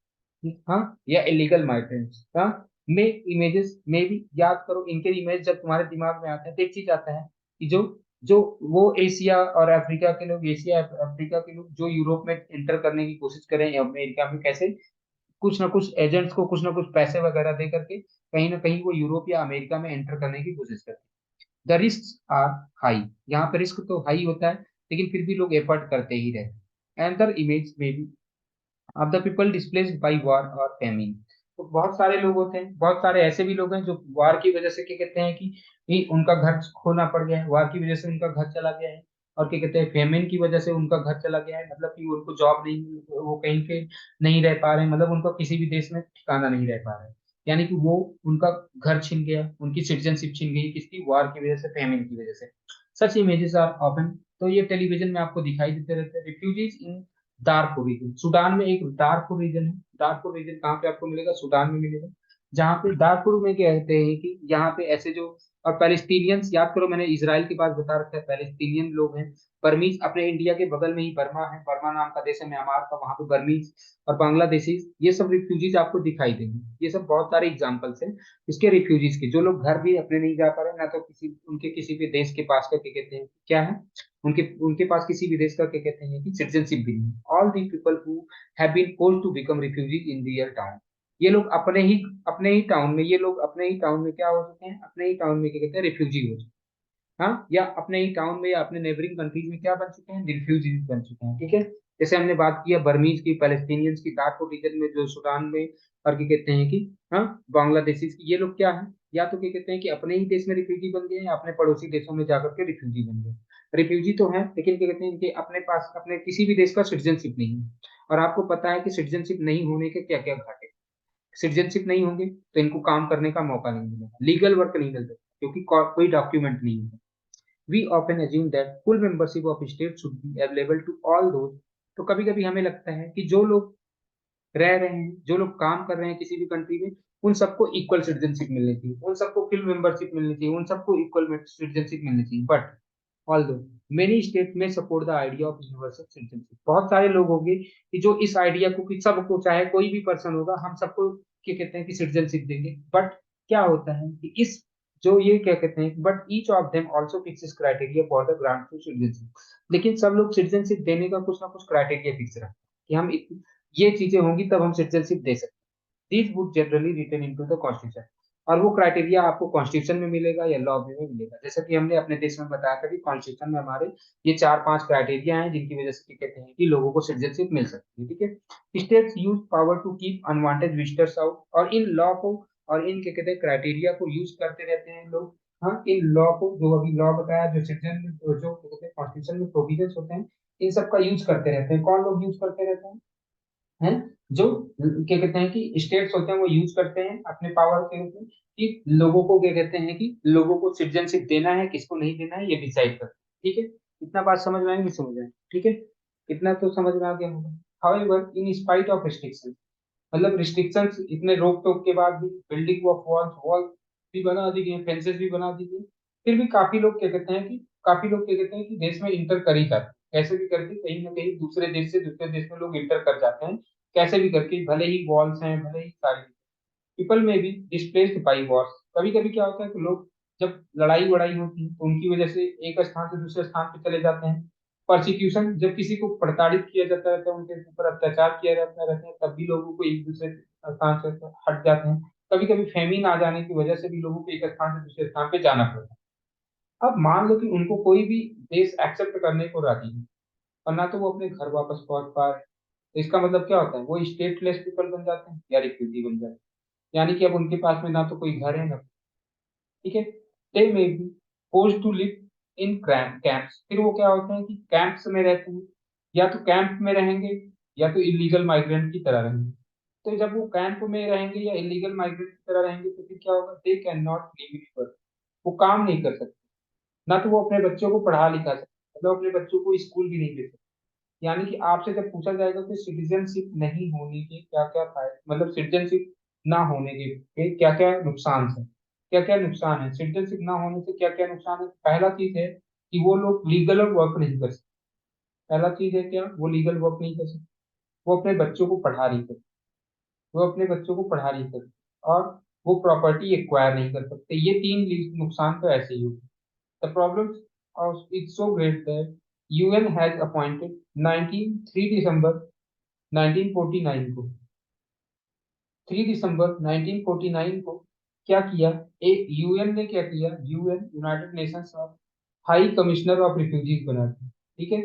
हैं। हाँ, या इलीगल माइग्रेंट्स। हाँ, में इमेजेस में भी याद करो, इनके इमेज जब तुम्हारे दिमाग में आते हैं तो एक चीज आता है कि जो जो वो एशिया और अफ्रीका के लोग, एशिया अफ्रीका के लोग जो यूरोप में एंटर करने की कोशिश करें, या अमेरिका में, कैसे कुछ ना कुछ एजेंट्स को कुछ ना कुछ पैसे वगैरह दे करके कहीं ना कहीं वो यूरोप या अमेरिका में एंटर करने की कोशिश करते हैं। The risk are high. यहाँ पे रिस्क तो हाई होता है, लेकिन फिर भी लोग एफर्ट करते ही रहते हैं। एंड द इमेज में भी of the people displaced by war और फैमिन। तो बहुत सारे लोग होते हैं, बहुत सारे ऐसे भी लोग हैं जो वार की वजह से क्या कहते हैं कि उनका घर खोना पड़ गया है, वार की वजह से उनका घर चला गया है, और क्या कहते हैं फेमिन की वजह से उनका घर चला गया है, मतलब कि उनको जॉब नहीं, वो कहीं पे नहीं रह पा रहे हैं, मतलब उनका किसी भी देश में ठिकाना नहीं रह पा रहा है। यानी कि वो उनका घर छिन गया, उनकी सिटीजनशिप छिन गई, किसकी, वार की वजह से, फेमिन की वजह से। सच इमेजेस आर ऑफन, तो ये टेलीविजन में आपको दिखाई देते रहते हैं। Refugees in Darfur reason, Sudan में एक दारफुर रीजन है। दारफुर रीजन कहाँ पे आपको मिलेगा, सूडान में मिलेगा। जहाँ पे दारफुर में कहते हैं कि यहाँ पे ऐसे जो, और पैलेस्टीनियंस, याद करो मैंने इसराइल के पास बता रखा है, पैलेस्टीनियन लोग हैं। बर्मीज अपने इंडिया के बगल में ही बर्मा है, बर्मा नाम का देश है म्यांमार का, वहां पे बर्मीज और बांग्लादेशी, ये सब रिफ्यूजीज आपको दिखाई देंगे। ये सब बहुत सारे एग्जाम्पल्स हैं इसके रिफ्यूजीज के, जो लोग घर भी अपने नहीं जा पा रहे, ना तो किसी उनके किसी भी देश के पास का क्या कहते हैं, क्या है, उनके उनके पास किसी भी देश का क्या कहते हैं कि सिटीजनशिप भी नहीं। All the people who have been forced to become refugees in their town. ये लोग अपने ही टाउन में, ये लोग अपने ही टाउन में क्या हो चुके हैं, अपने ही टाउन में क्या कहते हैं, रिफ्यूजी हो चुके हैं। हाँ, या अपने ही टाउन में या अपने नेबरिंग कंट्रीज में क्या बन चुके हैं, रिफ्यूजी बन चुके हैं। ठीक है, जैसे हमने बात किया बर्मीज की, पैलेस्टीनियंस की, दारफुर रीजन में जो सूडान में, और क्या कहते हैं कि हाँ बांग्लादेशी की, ये लोग क्या है, या तो क्या कहते हैं कि अपने ही देश में रिफ्यूजी बन गए, या अपने पड़ोसी देशों में जाकर के रिफ्यूजी बन गए। रिफ्यूजी तो है, लेकिन क्या कहते हैं इनके अपने पास अपने किसी भी देश का सिटीजनशिप नहीं है। और आपको पता है कि सिटीजनशिप नहीं होने के क्या क्या घाटे, सिटीजनशिप नहीं होंगे तो इनको काम करने का मौका नहीं मिलेगा, लीगल वर्क नहीं मिल सकता, क्योंकि कोई डॉक्यूमेंट नहीं है। We often assume that full membership of state should be available to all those. तो कभी कभी हमें लगता है कि जो लोग रह रहे हैं, जो लोग काम कर रहे हैं किसी भी कंट्री में, उन सबको इक्वल सिटीजनशिप मिलनी चाहिए, उन सबको फुल मेंबरशिप मिलनी चाहिए, उन सबको इक्वल सिटीजनशिप मिलनी चाहिए। बट ऑल्दो मेनी स्टेट में support the idea of universal citizenship, बहुत सारे लोग होंगे कि जो इस आइडिया को, कि सबको, चाहे कोई भी पर्सन होगा, हम सबको क्या कहते हैं कि सिटीजनशिप देंगे। बट क्या होता है कि इस, जो ये क्या कहते हैं, but each of them also fixes criteria for the grant to citizenship. लेकिन सब लोग सिटीजनशिप देने का कुछ ना कुछ क्राइटेरिया फिक्स रखते हैं कि हम ये चीजें होंगी तब हम सिटीजनशिप दे सकते हैं। This would generally written into the constitution. और वो क्राइटेरिया आपको कॉन्स्टिट्यूशन में मिलेगा या लॉ में मिलेगा, जैसा कि हमने अपने देश में बताया था कि कॉन्स्टिट्यूशन में हमारे ये 4-5 क्राइटेरिया हैं जिनकी वजह से क्या कहते हैं कि लोगों को सिटीजनशिप मिल सकती है। ठीक है, states use power to keep unwanted visitors out, और इन लॉ को, और इन क्या कहते हैं क्राइटेरिया को यूज करते रहते हैं लोग। हाँ, इन लॉ को, जो अभी लॉ बताया, जो सिटीजन, जो क्या कहते हैं कॉन्स्टिट्यूशन में प्रोविजन होते हैं, इन सब का यूज करते रहते हैं। कौन लोग यूज करते रहते हैं, हैं, जो क्या कहते हैं कि स्टेट्स होते हैं, वो यूज करते हैं अपने पावर के रूप में कि लोगों को क्या कहते हैं कि लोगों को सिटीजनशिप देना है, किसको नहीं देना है, ये डिसाइड करते हैं। ठीक है, इतना बात समझ में आएगी, समझ में आए, ठीक है, इतना तो समझ में आ गया होगा। However in spite of restriction, मतलब रिस्ट्रिक्शंस, इतने रोक टोक के बाद भी, बिल्डिंग ऑफ वॉल्स, वॉल भी बना दी गई, फेंसेस भी बना दी गई, फिर भी काफी लोग क्या कहते हैं कि, काफी लोग क्या कहते हैं कि देश में इंटर कर ही जाते हैं, कैसे भी करके कहीं ना कहीं दूसरे देश से दूसरे देश में लोग इंटर कर जाते हैं, कैसे भी करके, भले ही वॉल्स हैं, भले ही सारी पीपल में भी डिस्प्लेस्ड बाई वॉर्स। कभी कभी क्या होता है कि लोग, जब लड़ाई वड़ाई होती है तो उनकी वजह से एक स्थान से दूसरे स्थान पे चले जाते हैं। परसिक्यूशन, जब किसी को प्रताड़ित किया जाता रहता है, उनके ऊपर अत्याचार किया जाता रहता है, तब भी लोगों को एक दूसरे स्थान से हट जाते हैं। कभी कभी फेमिन आ जाने की वजह से भी लोगों को एक स्थान से दूसरे स्थान पे जाना पड़ता है। अब मान लो कि उनको कोई भी देश एक्सेप्ट करने को राजी है, और ना तो वो अपने घर वापस पहुंच पा रहे, तो इसका मतलब क्या होता है, वो स्टेटलेस पीपल बन जाते हैं या रिफ्यूजी बन जाते हैं। यानी कि अब उनके पास में ना तो कोई घर है ना, ठीक है, they may be forced to live in camps. फिर वो क्या होते हैं कि कैंप्स में रहते हैं, या तो कैंप में रहेंगे, या तो इलीगल माइग्रेंट की तरह रहेंगे। तो जब वो कैंप में रहेंगे या इलीगल माइग्रेंट की तरह रहेंगे, तो फिर क्या होगा, they can not live in work, वो काम नहीं कर सकते। ना तो वो अपने बच्चों को पढ़ा लिखा सकते, मतलब अपने बच्चों को स्कूल भी नहीं भेज सकते। यानी कि आपसे जब पूछा जाएगा कि सिटीजनशिप नहीं होने के क्या क्या फायदे, मतलब सिटीजनशिप ना होने के क्या क्या नुकसान है, क्या क्या नुकसान है, सिटीजनशिप ना होने से क्या क्या नुकसान है। पहला चीज है कि वो लोग लीगल वर्क नहीं कर सकते। पहला चीज है क्या, वो लीगल वर्क नहीं कर सकते, वो अपने बच्चों को पढ़ा नहीं सकते, वो अपने बच्चों को पढ़ा नहीं सकते, और वो प्रॉपर्टी एक्वायर नहीं कर सकते। ये तीन नुकसान तो ऐसे ही होते हैं। The problem is so great that UN has appointed 3 दिसंबर 1949 को, 3 दिसंबर 1949 को क्या किया, एक यूएन ने क्या किया, UN United Nations of high commissioner of refugees बना दिया। ठीक है,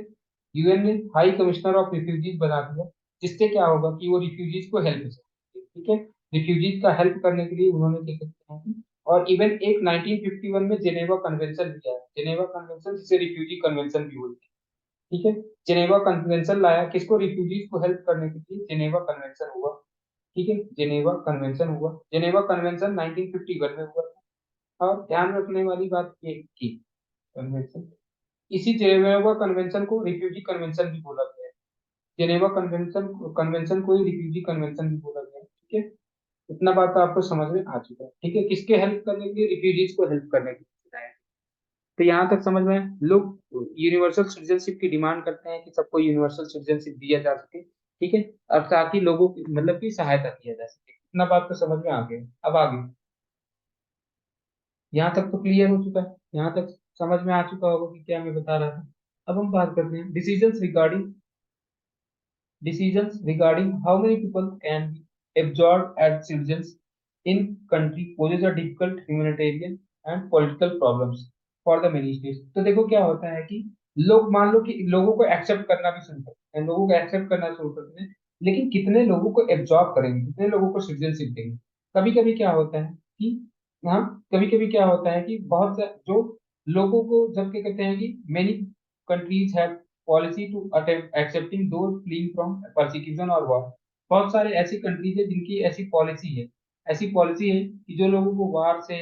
यूएन ने हाई कमिश्नर ऑफ रिफ्यूजीज बना दिया, जिससे क्या होगा कि वो रिफ्यूजीज को हेल्प करेंगे। ठीक है, रिफ्यूजीज का हेल्प करने के लिए उन्होंने क्या कहते हैं और इवन एक 1951 में जेनेवा कन्वेंशन भी आया, जेनेवा कन्वेंशन जिसे रिफ्यूजी कन्वेंशन भी बोलते हैं। ठीक है, जेनेवा कन्वेंशन लाया किसको, रिफ्यूजीज को हेल्प करने के लिए जेनेवा कन्वेंशन हुआ। ठीक है, जेनेवा कन्वेंशन हुआ, जेनेवा कन्वेंशन 1951 में हुआ था। और ध्यान रखने वाली बात ये की कन्वेंशन, इसी जेनेवा कन्वेंशन को रिफ्यूजी कन्वेंशन भी बोला गया है। जेनेवा कन्वेंशन कन्वेंशन को ही रिफ्यूजी कन्वेंशन भी बोला गया है। ठीक है, इतना बात तो आपको समझ में आ चुका है। ठीक है, किसके हेल्प करने के लिए, रिफ्यूजीज को हेल्प करने के लिए। तो यहाँ तक समझ में लोग यूनिवर्सल सिटीजनशिप की डिमांड करते हैं कि सबको यूनिवर्सल सिटीजनशिप दिया जा सके। ठीक है, और ताकि लोगों की मतलब की सहायता किया जा सके। इतना बात तो समझ में आ गया, अब आगे यहाँ तक तो क्लियर हो चुका है, यहाँ तक समझ में आ चुका होगा कि क्या मैं बता रहा था। अब हम बात करते हैं decisions regarding how many people can be absorbed as citizens in country poses a difficult humanitarian and political problems for the many states। तो देखो क्या होता है कि लोग मान लो कि लोगों को एक्सेप्ट करना भी शुरू करते हैं, लोगों को एक्सेप्ट करना शुरू करते हैं, लेकिन कितने लोगों को एब्जॉर्ब करेंगे, कितने लोगों को सिटीजनशिप देंगे। कभी कभी क्या होता है कि हाँ, कभी कभी क्या होता है कि बहुत जो लोगों को जब क्या कहते हैं कि many countries have policy to accepting those fleeing from persecution और वॉर। बहुत सारे ऐसी कंट्रीज है जिनकी ऐसी पॉलिसी है, ऐसी पॉलिसी है कि जो लोगों को वार से,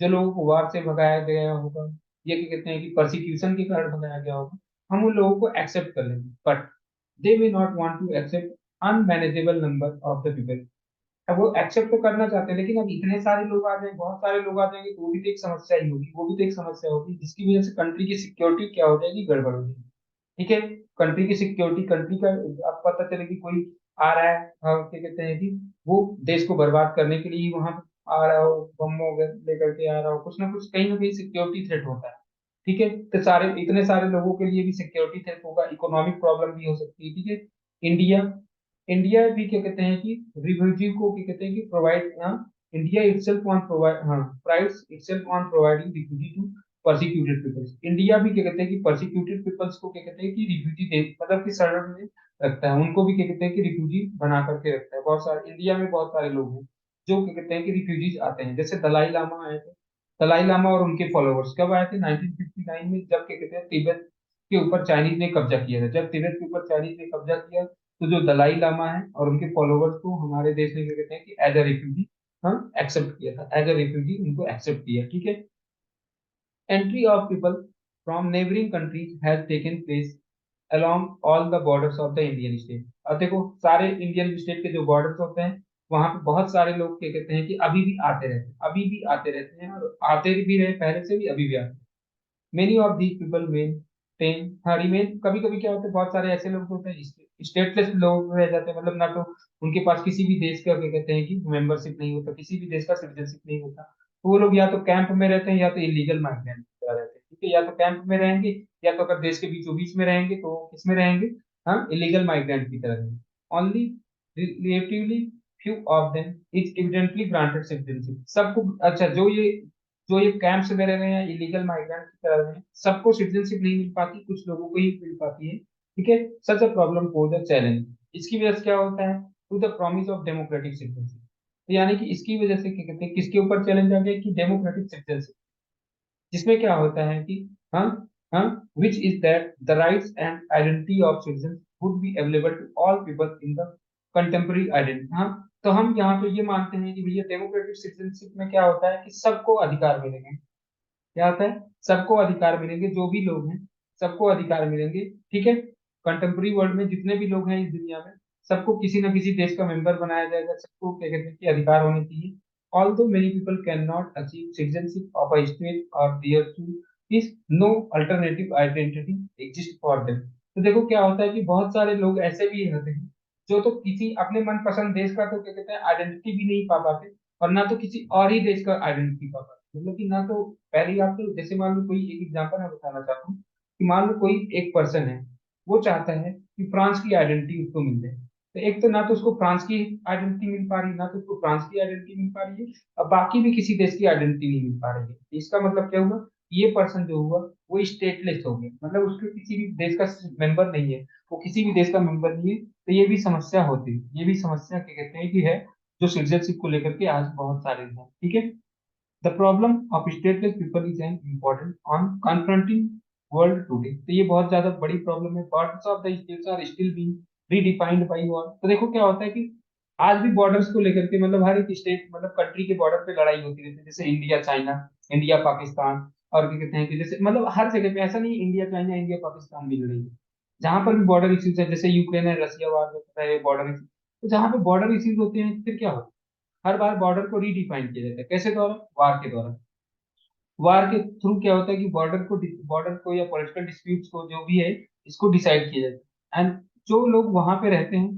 जो लोगों को वार से भगाया गया होगा, ये क्या कहते हैं कि परसिक्यूशन के कारण भगाया गया होगा, हम उन लोगों को एक्सेप्ट कर लेंगे, but they may not want to accept unmanageable number of the people. अब वो एक्सेप्ट तो करना चाहते हैं, लेकिन अब इतने सारे लोग आ जाए, बहुत सारे लोग आ जाएंगे, तो वो भी तो एक समस्या ही होगी, वो भी तो एक समस्या होगी, जिसकी वजह से कंट्री की सिक्योरिटी क्या हो जाएगी, गड़बड़ हो जाएगी। ठीक है, कंट्री की सिक्योरिटी, कंट्री का अब पता चले कि कोई आ रहा है, हाँ, क्या कहते हैं कि वो देश को बर्बाद करने के लिए वहां आ रहा हो, बम वगैरह लेकर के आ रहा हो, कुछ ना कुछ सिक्योरिटी थ्रेट होता है। ठीक है, तो सारे इतने सारे लोगों के लिए भी सिक्योरिटी थ्रेट होगा, इकोनॉमिक प्रॉब्लम भी हो सकती है। ठीक है, इंडिया इंडिया भी क्या कहते हैं कि रिफ्यूजी को क्या कहते हैं कि प्रोवाइड, हाँ, इंडिया इटसेल्फ ऑन प्रोवाइड, हाँ, prides itself on providing refugee to persecuted peoples. India भी क्या कहते हैं कि परसिक्यूटेड पीपल्स को क्या कहते हैं कि रिफ्यूजी दे, मतलब कि शरण में रखता है, उनको भी क्या कहते हैं कि रिफ्यूजी बना करके रखता है। बहुत सारे इंडिया में बहुत सारे लोग हैं जो क्या कहते हैं कि रिफ्यूजीज आते हैं, जैसे दलाई लामा आए थे। दलाई लामा और उनके फॉलोअर्स कब आए थे, 1959 में, जब क्या कहते हैं तिब्बत के ऊपर चाइनीज ने कब्जा किया था। जब तिब्बत के ऊपर चाइनीज ने कब्जा किया, तो जो दलाई लामा है और उनके फॉलोअर्स को हमारे देश ने क्या कहते हैं कि एज अ रिफ्यूजी, हाँ, एक्सेप्ट किया था, एज अ रिफ्यूजी उनको एक्सेप्ट किया। ठीक है, entry of people from neighboring countries has taken place along all the borders of the Indian state। अब देखो सारे इंडियन स्टेट के जो बॉर्डर्स होते हैं, वहां पे बहुत सारे लोग क्या कहते हैं कि अभी भी आते रहते हैं, अभी भी आते रहते हैं, और आते भी रहे पहले से भी, अभी भी आते हैं। Many of these people maintain, हाँ, रिमेन, कभी कभी क्या होता है, बहुत सारे ऐसे लोग होते हैं स्टेटलेस लोग रह जाते हैं, मतलब ना तो उनके पास किसी भी देश का क्या कहते हैं कि मेंबरशिप नहीं होता, किसी भी देश का सिटीजनशिप नहीं होता, तो वो लोग या तो कैंप में रहते हैं या तो इलीगल माइग्रेंट की तरह रहते हैं। ठीक है, या तो कैंप में रहेंगे, या तो अगर देश के बीचों बीच में रहेंगे तो किसमें रहेंगे, हाँ, इलीगल माइग्रेंट की तरह रहेंगे। Only relatively few of them is evidently granted citizenship. सबको, अच्छा, जो ये कैंप्स में रह रहे हैं, इलीगल माइग्रेंट की तरह रहे हैं, सबको सिटीजनशिप नहीं मिल पाती, कुछ लोगों को ही मिल पाती है। ठीक है, such a problem pose a challenge. इसकी वजह से क्या होता है, to the promise of democratic citizenship. तो यानी कि इसकी वजह से क्या कहते हैं, किसके ऊपर चैलेंज आ गया कि डेमोक्रेटिक सिटीजनशिप, जिसमें क्या होता है कि हाँ, हाँ, which is that the rights and identity of citizen would be available to all people in the contemporary identity. हाँ, तो हम यहाँ पे ये मानते हैं कि भैया डेमोक्रेटिक सिटीजनशिप में क्या होता है कि सबको अधिकार मिलेंगे, क्या होता है, सबको अधिकार मिलेंगे, जो भी लोग हैं सबको अधिकार मिलेंगे, ठीक है। कंटेम्प्रेरी वर्ल्ड में जितने भी लोग हैं इस दुनिया में, सबको किसी ना किसी देश का मेंबर बनाया जाएगा, सबको क्या कहते हैं कि अधिकार होने चाहिए। Although many people can not achieve citizenship of a state और there too is no alternative identity exist for them. तो देखो क्या होता है कि बहुत सारे लोग ऐसे भी होते हैं जो तो किसी अपने मनपसंद देश का तो क्या कहते हैं आइडेंटिटी भी नहीं पा पाते, और ना तो किसी और ही देश का आइडेंटिटी पा पाते, मतलब कि ना तो पहली बात तो जैसे मान लो कोई एक एग्जांपल मैं बताना चाहता हूँ कि मान लो कोई एक पर्सन है, वो चाहता है कि फ्रांस की आइडेंटिटी उसको मिल जाए। तो एक तो ना तो उसको फ्रांस की आइडेंटिटी मिल पा रही, ना तो उसको फ्रांस की आइडेंटिटी मिल पा रही है, और बाकी भी किसी देश की आइडेंटिटी नहीं मिल पा रही है। इसका मतलब क्या हुआ, ये पर्सन जो हुआ वो स्टेटलेस हो गया, मतलब उसके किसी भी देश का मेंबर नहीं है, वो किसी भी देश का मेंबर नहीं है। तो ये भी समस्या होती है, ये भी समस्या क्या कहते हैं कि है, जो सिटीजनशिप को लेकर के आज बहुत सारे हैं, ठीक है। The problem of stateless people is an important on confronting world today। तो ये बहुत ज्यादा बड़ी प्रॉब्लम है। Borders of the states are still being redefined by war. तो देखो क्या होता है कि आज भी बॉर्डर्स को लेकर के, मतलब हर एक स्टेट मतलब कंट्री के बॉर्डर पे लड़ाई होती रहती है, जैसे इंडिया चाइना, इंडिया पाकिस्तान, और क्या कहते हैं कि जैसे मतलब हर जगह पे, ऐसा नहीं इंडिया चाइना इंडिया पाकिस्तान भी लड़ाई है। जहां पर भी बॉर्डर इश्यूज है, जैसे यूक्रेन है रसिया वार होता है बॉर्डर इश्यूज, तो जहां पे बॉर्डर इश्यूज होते हैं फिर क्या होता है, हर बार बॉर्डर को रीडिफाइन किया जाता है, कैसे द्वारा, वार के द्वारा। वार के थ्रू क्या होता है कि बॉर्डर को या पॉलिटिकल डिस्प्यूट्स को जो भी है इसको डिसाइड किया जाता है। एंड जो लोग वहां पे रहते हैं,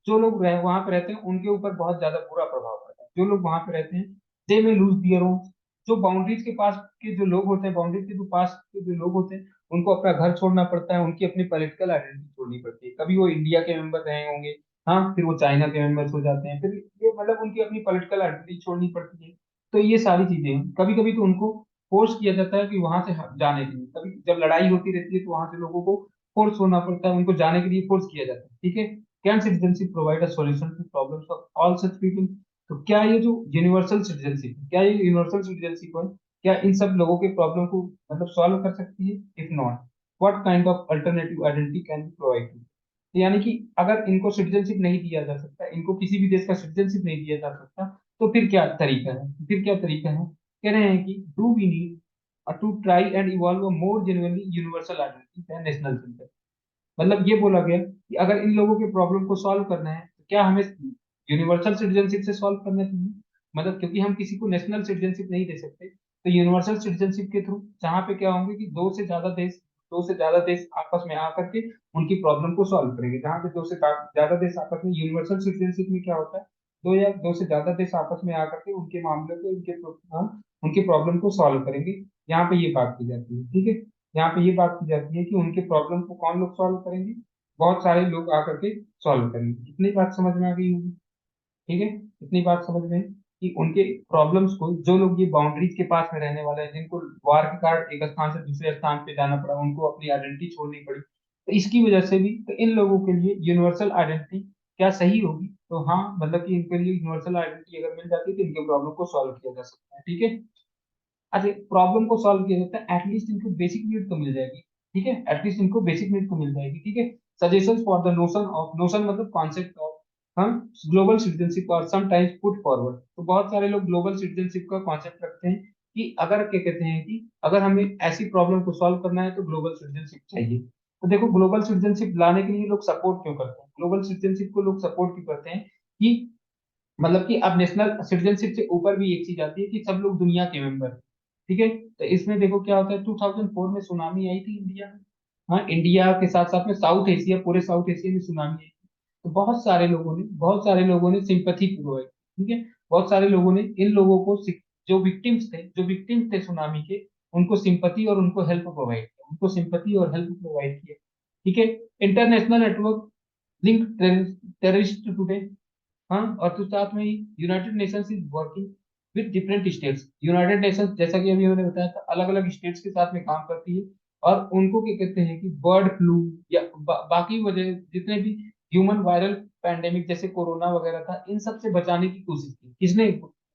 वहां पे रहते हैं उनके ऊपर बहुत ज्यादा बुरा प्रभाव पड़ता है। जो लोग वहां पे रहते हैं दे में लूज दियर होम्स। जो बाउंड्रीज के पास के जो लोग होते हैं, बाउंड्रीज के जो पास के जो लोग होते हैं, उनको अपना घर छोड़ना पड़ता है, उनकी अपनी पॉलिटिकल आइडेंटिटी छोड़नी पड़ती है। कभी वो इंडिया के मेंबर रहे होंगे, हाँ, फिर वो चाइना के मेंबर्स हो जाते हैं, फिर ये मतलब उनकी अपनी पॉलिटिकल आइडेंटिटी छोड़नी पड़ती है। तो ये सारी चीजें हैं, कभी कभी तो उनको फोर्स किया जाता है कि वहां से जाने के लिए, कभी जब लड़ाई होती रहती है तो वहां से लोगों को फोर्स होना पड़ता है, उनको जाने के लिए फोर्स किया जाता है, ठीक है। Can citizenship provide a solution to problems of all such people. तो क्या ये जो यूनिवर्सल सिटीजनशिप है, क्या ये यूनिवर्सल सिटीजनशिप है, क्या इन सब लोगों के प्रॉब्लम को मतलब सॉल्व कर सकती है? If not, what kind of alternative identity can be provide. यानी कि अगर इनको सिटीजनशिप नहीं दिया जा सकता, इनको किसी भी देश का सिटीजनशिप नहीं दिया जा सकता, तो फिर क्या तरीका है, फिर क्या तरीका है? कह रहे हैं कि do we need to try and evolve a more genuinely universal identity than national symbol. मतलब ये बोला गया कि अगर इन लोगों के प्रॉब्लम को सॉल्व करना है तो क्या हमें यूनिवर्सल सिटीजनशिप से सॉल्व करना चाहिए, मतलब क्योंकि हम किसी को नेशनल सिटीजनशिप नहीं दे सकते, तो यूनिवर्सल सिटीजनशिप के थ्रू जहाँ पे क्या होंगे कि दो से ज्यादा देश आपस में आकर के उनकी प्रॉब्लम को सॉल्व करेंगे। जहाँ पे दो से ज्यादा देश आपस में, यूनिवर्सल सिटीजनशिप में क्या होता है, दो से ज्यादा देश आपस में आकर के उनके मामले को, उनके प्रॉब्लम को सॉल्व करेंगे। यहाँ पे ये बात की जाती है, ठीक है। यहाँ पे ये बात की जाती है कि उनके प्रॉब्लम को कौन लोग सॉल्व करेंगे, बहुत सारे लोग आकर के सॉल्व करेंगे। इतनी बात समझ में आ गई होगी, ठीक है। इतनी बात समझ में कि उनके प्रॉब्लम्स को, जो लोग ये बाउंड्रीज के पास में रहने वाले हैं, जिनको वार के कारण एक स्थान से दूसरे स्थान पे जाना पड़ा, उनको अपनी आइडेंटिटी छोड़नी पड़ी, तो इसकी वजह से भी तो इन लोगों के लिए यूनिवर्सल आइडेंटिटी क्या सही होगी? तो हाँ, मतलब कि इनके लिए यूनिवर्सल आइडेंटिटी अगर मिल जाती है तो इनके प्रॉब्लम को सॉल्व किया जा सकता है, ठीक है। अच्छा, प्रॉब्लम को सॉल्व किया जाता है, एटलीस्ट इनको बेसिक नीड तो मिल जाएगी, ठीक है, एटलीस्ट इनको बेसिक नीड तो मिल जाएगी, ठीक है। सजेशंस फॉर द नोशन मतलब कॉन्सेप्ट ऑफ हम ग्लोबल सिटीजनशिप और समटाइम्स पुट फॉरवर्ड। तो बहुत सारे लोग ग्लोबल सिटीजनशिप का कॉन्सेप्ट रखते हैं कि अगर क्या कहते हैं कि अगर हमें ऐसी प्रॉब्लम को सॉल्व करना है तो ग्लोबल सिटीजनशिप चाहिए। तो देखो ग्लोबल सिटीजनशिप लाने के लिए लोग सपोर्ट क्यों करते हैं, ग्लोबल सिटीजनशिप को लोग सपोर्ट क्यों करते हैं कि मतलब कि अब नेशनल सिटीजनशिप से ऊपर भी एक चीज आती है कि सब लोग दुनिया के मेंबर हैं, ठीक है। तो इसमें देखो क्या होता है, 2004 में सुनामी आई थी इंडिया में, हाँ, इंडिया के साथ साथ में साउथ एशिया, पूरे साउथ एशिया में सुनामी आई थी। तो बहुत सारे लोगों ने सिंपथी प्रोवाइड, ठीक है। बहुत सारे लोगों ने इन लोगों को जो विक्टिम्स थे सुनामी के, उनको सिंपथी और उनको हेल्प प्रोवाइड किया, उनको सिंपथी और हेल्प प्रोवाइड किया, ठीक है। International network link terrorist today, हाँ, और तो साथ में ही United Nations is working with different states. United Nations जैसा कि अभी मैंने बताया था अलग अलग स्टेट्स के साथ में काम करती है, और उनको क्या कहते हैं कि बर्ड फ्लू या बाकी वजह जितने भी ह्यूमन वायरल पैंडेमिक जैसे कोरोना वगैरह था, इन सब से बचाने की कोशिश की। किसने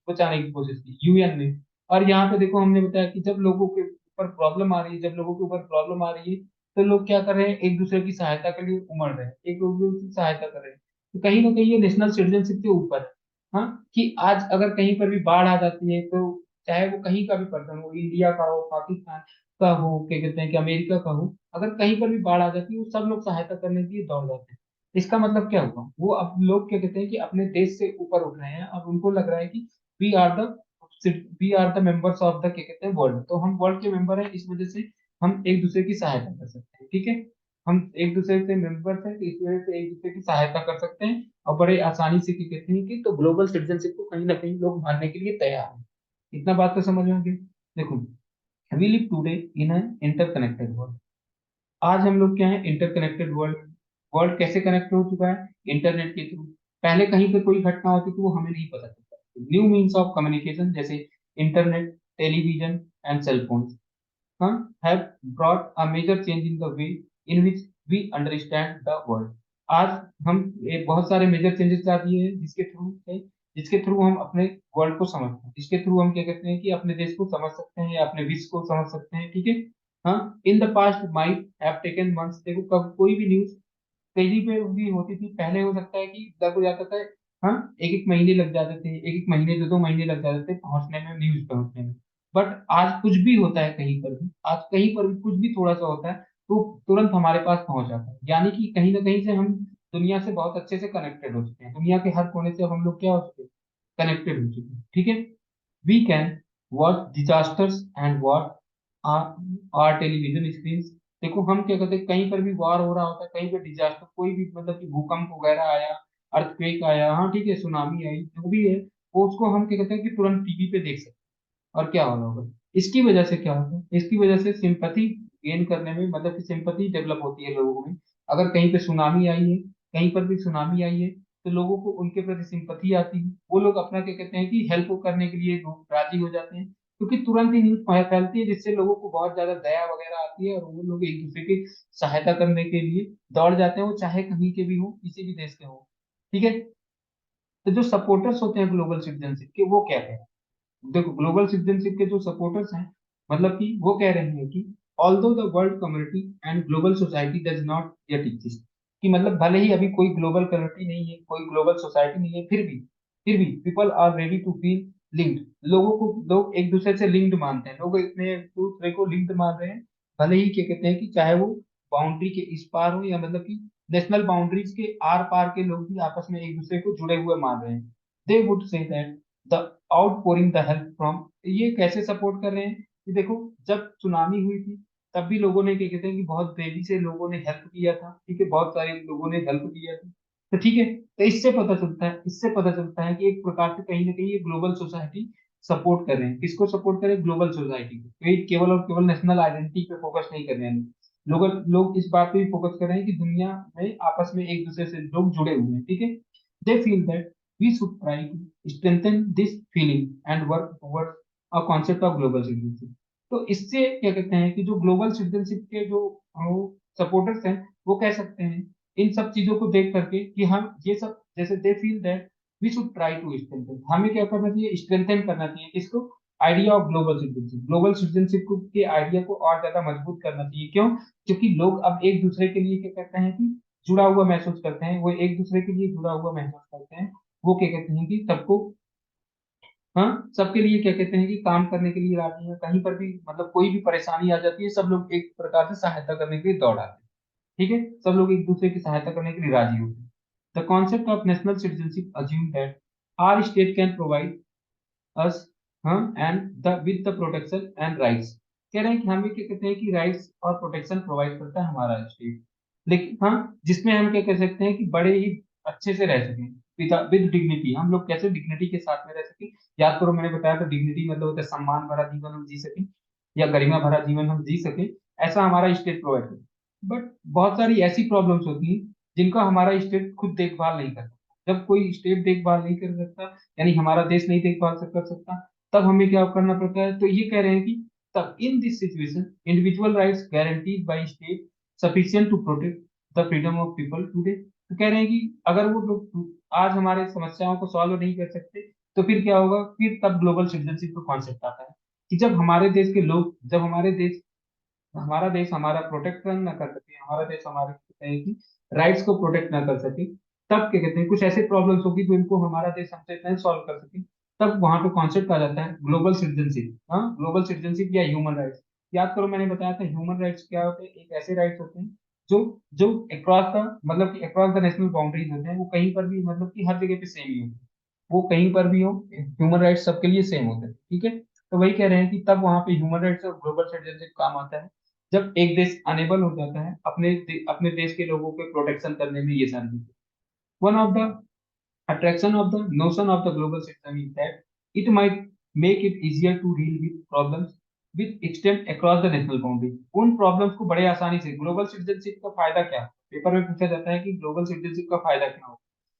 बचाने की कोशिश की? यूएन ने। और यहाँ पे देखो हमने बताया कि जब लोगों के ऊपर प्रॉब्लम आ रही है, जब लोगों के ऊपर प्रॉब्लम आ रही है, तो लोग क्या कर रहे हैं, एक दूसरे की सहायता के लिए उमड़ रहे हैं, एक दूसरे की सहायता कर रहे हैं। तो कहीं ना कहीं ये नेशनल सिटीजनशिप के ऊपर है, हाँ, कि आज अगर कहीं पर भी बाढ़ आ जाती है तो चाहे वो कहीं का भी पर्सन हो, इंडिया का हो, पाकिस्तान का हो, क्या कहते हैं कि अमेरिका का हो, अगर कहीं पर भी बाढ़ आ जाती है वो सब लोग सहायता करने के लिए दौड़ जाते हैं। इसका मतलब क्या हुआ, वो अब लोग क्या कहते हैं कि अपने देश से ऊपर उठ रहे हैं, अब उनको लग रहा है कि we are the we are the members of the, क्या कहते हैं, वर्ल्ड, तो हम वर्ल्ड के मेंबर हैं, इस वजह से हम एक दूसरे की सहायता कर सकते हैं। ठीक है, हम एक दूसरे से मेंबर्स हैं, तो इस वजह से एक दूसरे की सहायता कर सकते हैं और बड़े आसानी से, क्या कहते हैं कि, तो ग्लोबल सिटीजनशिप को कहीं ना कहीं लोग मानने के लिए तैयार हैं। इतना बात तो समझ में आ गई। देखो, we live today in an interconnected world. आज हम लोग क्या है, इंटरकनेक्टेड वर्ल्ड। वर्ल्ड कैसे कनेक्ट हो चुका है, इंटरनेट के थ्रू। पहले कहीं पे कोई घटना होती थी वो हमें नहीं पता चलता। न्यू मीन्स ऑफ कम्युनिकेशन जैसे internet, television and cell phone have brought a major change in the way in which we understand the world। आज हम एक बहुत सारे मेजर चेंजेस ला दिए हैं, जिसके थ्रू हम अपने वर्ल्ड को समझते हैं, जिसके थ्रू हम क्या कहते हैं कि अपने देश को समझ सकते हैं या अपने विश्व को समझ सकते हैं। ठीक है। हाँ, in the past might have taken months. देखो, कब कोई भी न्यूज तेजी पे भी होती थी, पहले हो सकता है कि लग हो जाता था। हाँ, एक एक महीने लग जाते थे, एक एक महीने, दो दो महीने लग जाते थे पहुंचने में, न्यूज पहुंचने में। बट आज कुछ भी होता है कहीं पर भी, आज कहीं पर भी कुछ भी थोड़ा सा होता है तो तुरंत हमारे पास पहुंच जाता है। यानी कि कहीं ना कहीं से हम दुनिया से बहुत अच्छे से कनेक्टेड हो चुके हैं, दुनिया के हर कोने से अब हम लोग क्या हो चुके हैं, कनेक्टेड हो चुके हैं। ठीक है। We can watch disasters and what are television screen. देखो, हम क्या कहते हैं, कहीं पर भी वार हो रहा होता है, कहीं पर डिजास्टर, कोई भी मतलब कि भूकंप वगैरह आया, अर्थक्वेक आया, हाँ ठीक है, सुनामी आई, जो भी है, वो उसको हम क्या कहते हैं कि तुरंत टीवी पे देख सकते हैं। और क्या हो रहा होगा, इसकी वजह से क्या होता है, इसकी वजह से सिंपैथी गेन करने में, मतलब कि सिंपैथी डेवलप होती है लोगों में। अगर कहीं पे सुनामी आई है, कहीं पर भी सुनामी आई है, तो लोगों को उनके प्रति सिंपैथी आती है, वो लोग अपना क्या कहते हैं कि हेल्प करने के लिए लोग राजी हो जाते हैं, क्योंकि तुरंत ही न्यूज फैलती है, जिससे लोगों को बहुत ज्यादा दया वगैरह आती है और वो लोग एक दूसरे की सहायता करने के लिए दौड़ जाते हैं, वो चाहे कहीं के भी हो, किसी भी देश के हो। ठीक है। तो जो सपोर्टर्स होते हैं ग्लोबल सिटीजनशिप के, वो क्या कहते हैं, देखो, ग्लोबल सिटीजनशिप के जो सपोर्टर्स हैं, मतलब कि वो कह रहे हैं कि although the world community and global society does not yet exist, कि मतलब भले ही अभी कोई ग्लोबल कम्युनिटी नहीं है, कोई ग्लोबल सोसाइटी नहीं है, फिर भी people are ready to feel linked. लोगों को, लोग एक दूसरे से लिंक्ड मानते हैं, लोग इतने एक दूसरे को लिंक्ड मान रहे हैं। भले ही क्या कहते हैं कि चाहे वो बाउंड्री के इस पार हो, या मतलब कि नेशनल बाउंड्रीज के आर पार के लोग भी आपस में एक दूसरे को जुड़े हुए मान रहे हैं। They would say that the outpouring the help from. ये कैसे सपोर्ट कर रहे हैं, कि देखो, जब सुनामी हुई थी तब भी लोगों ने, क्या कहते हैं कि, बहुत तेजी से लोगों ने हेल्प किया था। ठीक है, बहुत सारे लोगों ने हेल्प किया था। तो ठीक है, तो इससे पता चलता है कि एक प्रकार से कहीं ना कहीं ये ग्लोबल सोसाइटी सपोर्ट कर रहे हैं। किसको सपोर्ट कर रहे हैं, ग्लोबल सोसाइटी को। तो ये केवल और केवल नेशनल आइडेंटिटी पे फोकस नहीं कर रहे हैं लोग, लोग इस बात पे भी फोकस कर रहे हैं कि दुनिया में आपस में एक दूसरे से लोग जुड़े हुए हैं। ठीक है। दे feel that we should try to strengthen this feeling and work towards a concept of global citizenship। तो इससे क्या कहते हैं कि जो ग्लोबल सिटीजनशिप के जो सपोर्टर्स हैं, वो कह सकते हैं इन सब चीजों को देख करके कि हम ये सब, जैसे they feel that we should try to strengthen, हमें क्या करना चाहिए, स्ट्रेंथन करना चाहिए किसको, आइडिया ऑफ ग्लोबल सिटीजनशिप के आइडिया को और ज्यादा मजबूत करना चाहिए। क्यों? क्योंकि लोग अब एक दूसरे के लिए क्या करते हैं कि जुड़ा हुआ महसूस करते हैं, वो एक दूसरे के लिए जुड़ा हुआ महसूस करते हैं। वो क्या कहते हैं कि सबको, हाँ, सबके लिए क्या कहते हैं कि काम करने के लिए राजी है, कहीं पर भी मतलब कोई भी परेशानी आ जाती है, सब लोग एक प्रकार से सहायता करने के लिए दौड़ आते हैं। ठीक है, सब लोग एक दूसरे की सहायता करने के लिए राजी होते हैं। The concept of national citizenship assume that our state can provide us, हाँ, and the with the protection and rights. कह रहे हैं कि हमें क्या कहते हैं कि राइट्स और प्रोटेक्शन प्रोवाइड करता है हमारा स्टेट, लेकिन हाँ, जिसमें हम क्या कह सकते हैं कि बड़े ही अच्छे से रह सकें, विद डिग्निटी, हम लोग कैसे डिग्निटी के साथ में रह सकें। याद करो, मैंने बताया था डिग्निटी मतलब होता है सम्मान भरा जीवन हम जी सकें, या गरिमा भरा जीवन हम जी सकें, ऐसा हमारा स्टेट प्रोवाइड करे। बट बहुत सारी ऐसी प्रॉब्लम्स होती हैं जिनका हमारा स्टेट खुद देखभाल नहीं कर सकता। जब कोई स्टेट देखभाल नहीं कर सकता, यानी हमारा देश नहीं देखभाल कर सकता, तब हमें क्या करना पड़ता है, तो ये कह रहे हैं कि तब in this situation individual rights guaranteed by state sufficient to protect the freedom of people today. तो कह रहे हैं कि अगर वो लोग आज हमारे समस्याओं को सॉल्व नहीं कर सकते, तो फिर क्या होगा, फिर तब ग्लोबल सिटीजनशिप का कॉन्सेप्ट आता है कि जब हमारे देश के लोग, जब हमारा देश हमारा प्रोटेक्शन ना कर सके, हमारा देश हमारे कहते हैं कि राइट्स को प्रोटेक्ट ना कर सके, तब क्या कहते हैं कुछ ऐसे प्रॉब्लम्स होगी जो इनको हमारा देश हमसे नहीं सॉल्व कर सके, तब वहां पे कॉन्सेप्ट आ जाता है ग्लोबल सिटीजनशिप। हाँ, ग्लोबल सिटीजनशिप या ह्यूमन राइट्स। याद करो मैंने बताया था ह्यूमन राइट्स क्या होते हैं, एक ऐसे राइट्स होते हैं जो जो अक्रॉस द मतलब कि अक्रॉस द नेशनल बाउंड्रीज होते हैं, वो कहीं पर भी मतलब कि हर जगह पे सेम ही होते हैं, वो कहीं पर भी हो, ह्यूमन राइट्स सबके लिए सेम होते हैं। ठीक है, तो वही कह रहे हैं कि तब वहां पे ह्यूमन राइट्स और ग्लोबल सिटीजनशिप काम आता है जब एक देश अनेबल हो जाता है अपने देश के लोगों के प्रोटेक्शन करने में ये सारी चीजें। One of the attraction of the notion of the global system is that it might make it easier to deal with problems with extent across the national boundary। उन प्रॉब्लम्स को बड़े आसानी से, ग्लोबल सिटीजनशिप का फायदा क्या है, paper में पूछा जाता है कि ग्लोबल सिटीजनशिप का फायदा क्या हो,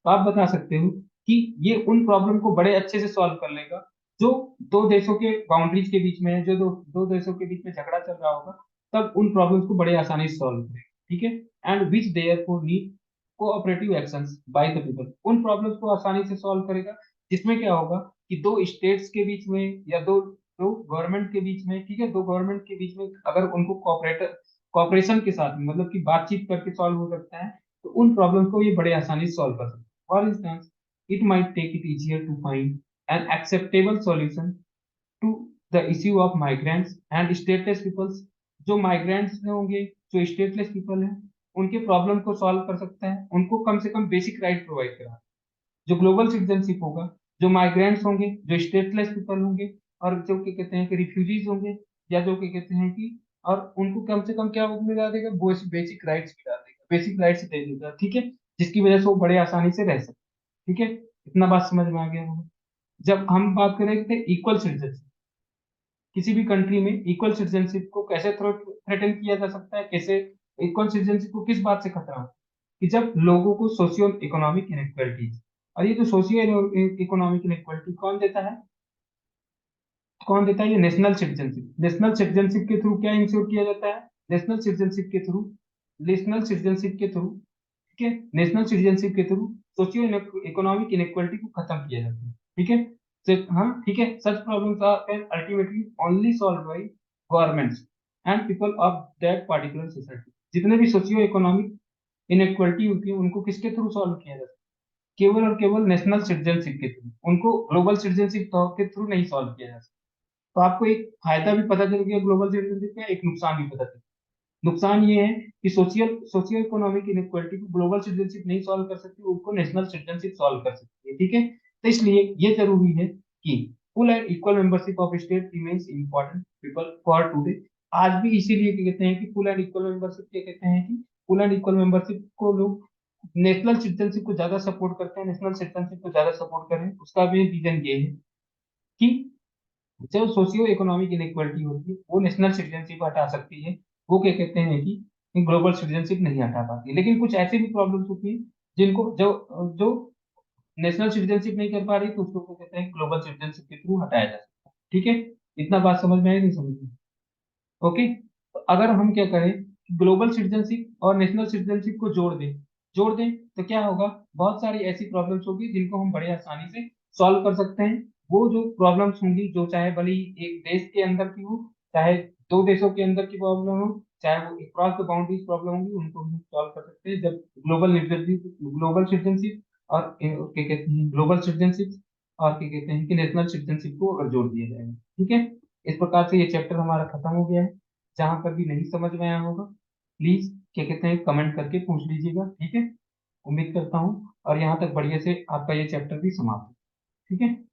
तो आप बता सकते हो कि ये उन प्रॉब्लम को बड़े अच्छे से सॉल्व कर लेगा जो दो देशों के बाउंड्रीज के बीच में है, जो दो देशों के बीच में झगड़ा चल रहा होगा, तब उन प्रॉब्लम्स को बड़े आसानी से सॉल्व करेगा। ठीक है, and which therefore need cooperative actions by the people. उन प्रॉब्लम्स को आसानी से सॉल्व करेगा जिसमें क्या होगा कि दो स्टेट्स के बीच में या दो दो गवर्नमेंट के बीच में, ठीक है, दो गवर्नमेंट के बीच में अगर उनको कॉपरेशन के साथ में मतलब कि बातचीत करके सॉल्व हो सकता है, तो उन प्रॉब्लम्स को ये बड़े आसानी से सॉल्व कर सकते हैं। For instance it might take it easier to find an acceptable solution to the issue of migrants and stateless peoples. जो माइग्रेंट्स होंगे, जो स्टेटलेस पीपल हैं, उनके प्रॉब्लम को सॉल्व कर सकता है, उनको कम से कम बेसिक राइट प्रोवाइड करा। जो ग्लोबल सिटीजनशिप होगा, जो माइग्रेंट्स होंगे, जो स्टेटलेस पीपल होंगे, और जो क्या कहते हैं कि रिफ्यूजीज होंगे, या जो क्या कहते हैं कि, और उनको कम से कम क्या मिला देगा, वो बेसिक राइट्स मिला देगा, बेसिक राइट्स दे देगा। ठीक है, जिसकी वजह से वो बड़े आसानी से रह सकते। ठीक है, इतना बात समझ में आ गया होगा। जब हम बात करें थे इक्वल सिटीजनशिप, किसी भी कंट्री में इक्वल सिटीजनशिप को कैसे थ्रेटन किया जा सकता है, कैसे इक्वल सिटीजनशिप को किस बात से खतरा हो, कि जब लोगों को सोशियो इकोनॉमिक इनइक्वालिटीज, और ये जो सोशियो इकोनॉमिक इनइक्वालिटी कौन देता है ये नेशनल सिटीजनशिप। नेशनल सिटीजनशिप के थ्रू क्या इंश्योर किया जाता है, नेशनल सिटीजनशिप के थ्रू, नेशनल सिटीजनशिप के थ्रू, ठीक है, नेशनल सिटीजनशिप के थ्रू सोशियो इकोनॉमिक इनइक्वालिटी को खत्म किया जाता है। ठीक है, हाँ ठीक है, such problems are ultimately only solve by governments and people of that particular society. जितने भी सोशियो इकोनॉमिक इनइक्वालिटी होती है उनको किसके थ्रू सॉल्व किया जाता है, केवल और केवल नेशनल सिटीजनशिप के थ्रू, उनको ग्लोबल सिटीजनशिप के थ्रू नहीं सॉल्व किया जा सकता। तो आपको एक फायदा भी पता चल गया ग्लोबल सिटीजनशिप का, एक नुकसान भी पता चल गया। नुकसान ये है कि सोशियो इकोनॉमिक इनइक्वालिटी को ग्लोबल सिटीजनशिप नहीं सॉल्व कर सकती, उनको नेशनल सिटीजनशिप सॉल्व कर सकती है। ठीक है, तो इसलिए ये जरूरी है कि full and equal membership of state remains important people for today. आज भी इसीलिए क्या कहते हैं कि फुल एंड इक्वल मेंबरशिप, क्या कहते हैं कि फुल एंड इक्वल मेंबरशिप को लोग नेशनल सिटीजनशिप को ज्यादा सपोर्ट करते हैं, नेशनल सिटीजनशिप को ज्यादा सपोर्ट करें, उसका भी रीजन ये है कि जो सोशियो इकोनॉमिक इनइक्वालिटी होती है वो नेशनल सिटीजनशिप हटा सकती है, वो क्या कहते हैं कि ग्लोबल सिटीजनशिप नहीं हटा पाती। लेकिन कुछ ऐसी भी प्रॉब्लम्स होती है जिनको जो जो नेशनल सिटीजनशिप नहीं कर पा रही, तो उसको क्या कहते हैं ग्लोबल सिटीजनशिप के थ्रू हटाया जा सकता है। ठीक है, इतना बात समझ में आई, नहीं समझ में? ओके, तो अगर हम क्या करें, ग्लोबल सिटीजनशिप और नेशनल सिटीजनशिप को जोड़ दें तो क्या होगा, बहुत सारी ऐसी प्रॉब्लम्स होगी जिनको हम बड़े आसानी से सॉल्व कर सकते हैं। वो जो प्रॉब्लम्स होंगी, जो चाहे भले ही एक देश के अंदर की हो, चाहे दो देशों के अंदर की प्रॉब्लम हो, चाहे वो क्रॉस द बाउंड्रीज प्रॉब्लम होगी, उनको हम सॉल्व कर सकते हैं जब ग्लोबल सिटीजनशिप और क्या कहते हैं ग्लोबल सिटीजनशिप और क्या कहते हैं कि नेशनल सिटीजनशिप को अगर जोड़ दिया जाएगा। ठीक है, इस प्रकार से ये चैप्टर हमारा खत्म हो गया है। जहां पर भी नहीं समझ में आया होगा, प्लीज क्या कहते हैं कमेंट करके पूछ लीजिएगा। ठीक है, उम्मीद करता हूँ, और यहाँ तक बढ़िया से आपका ये चैप्टर भी समाप्त है। ठीक है।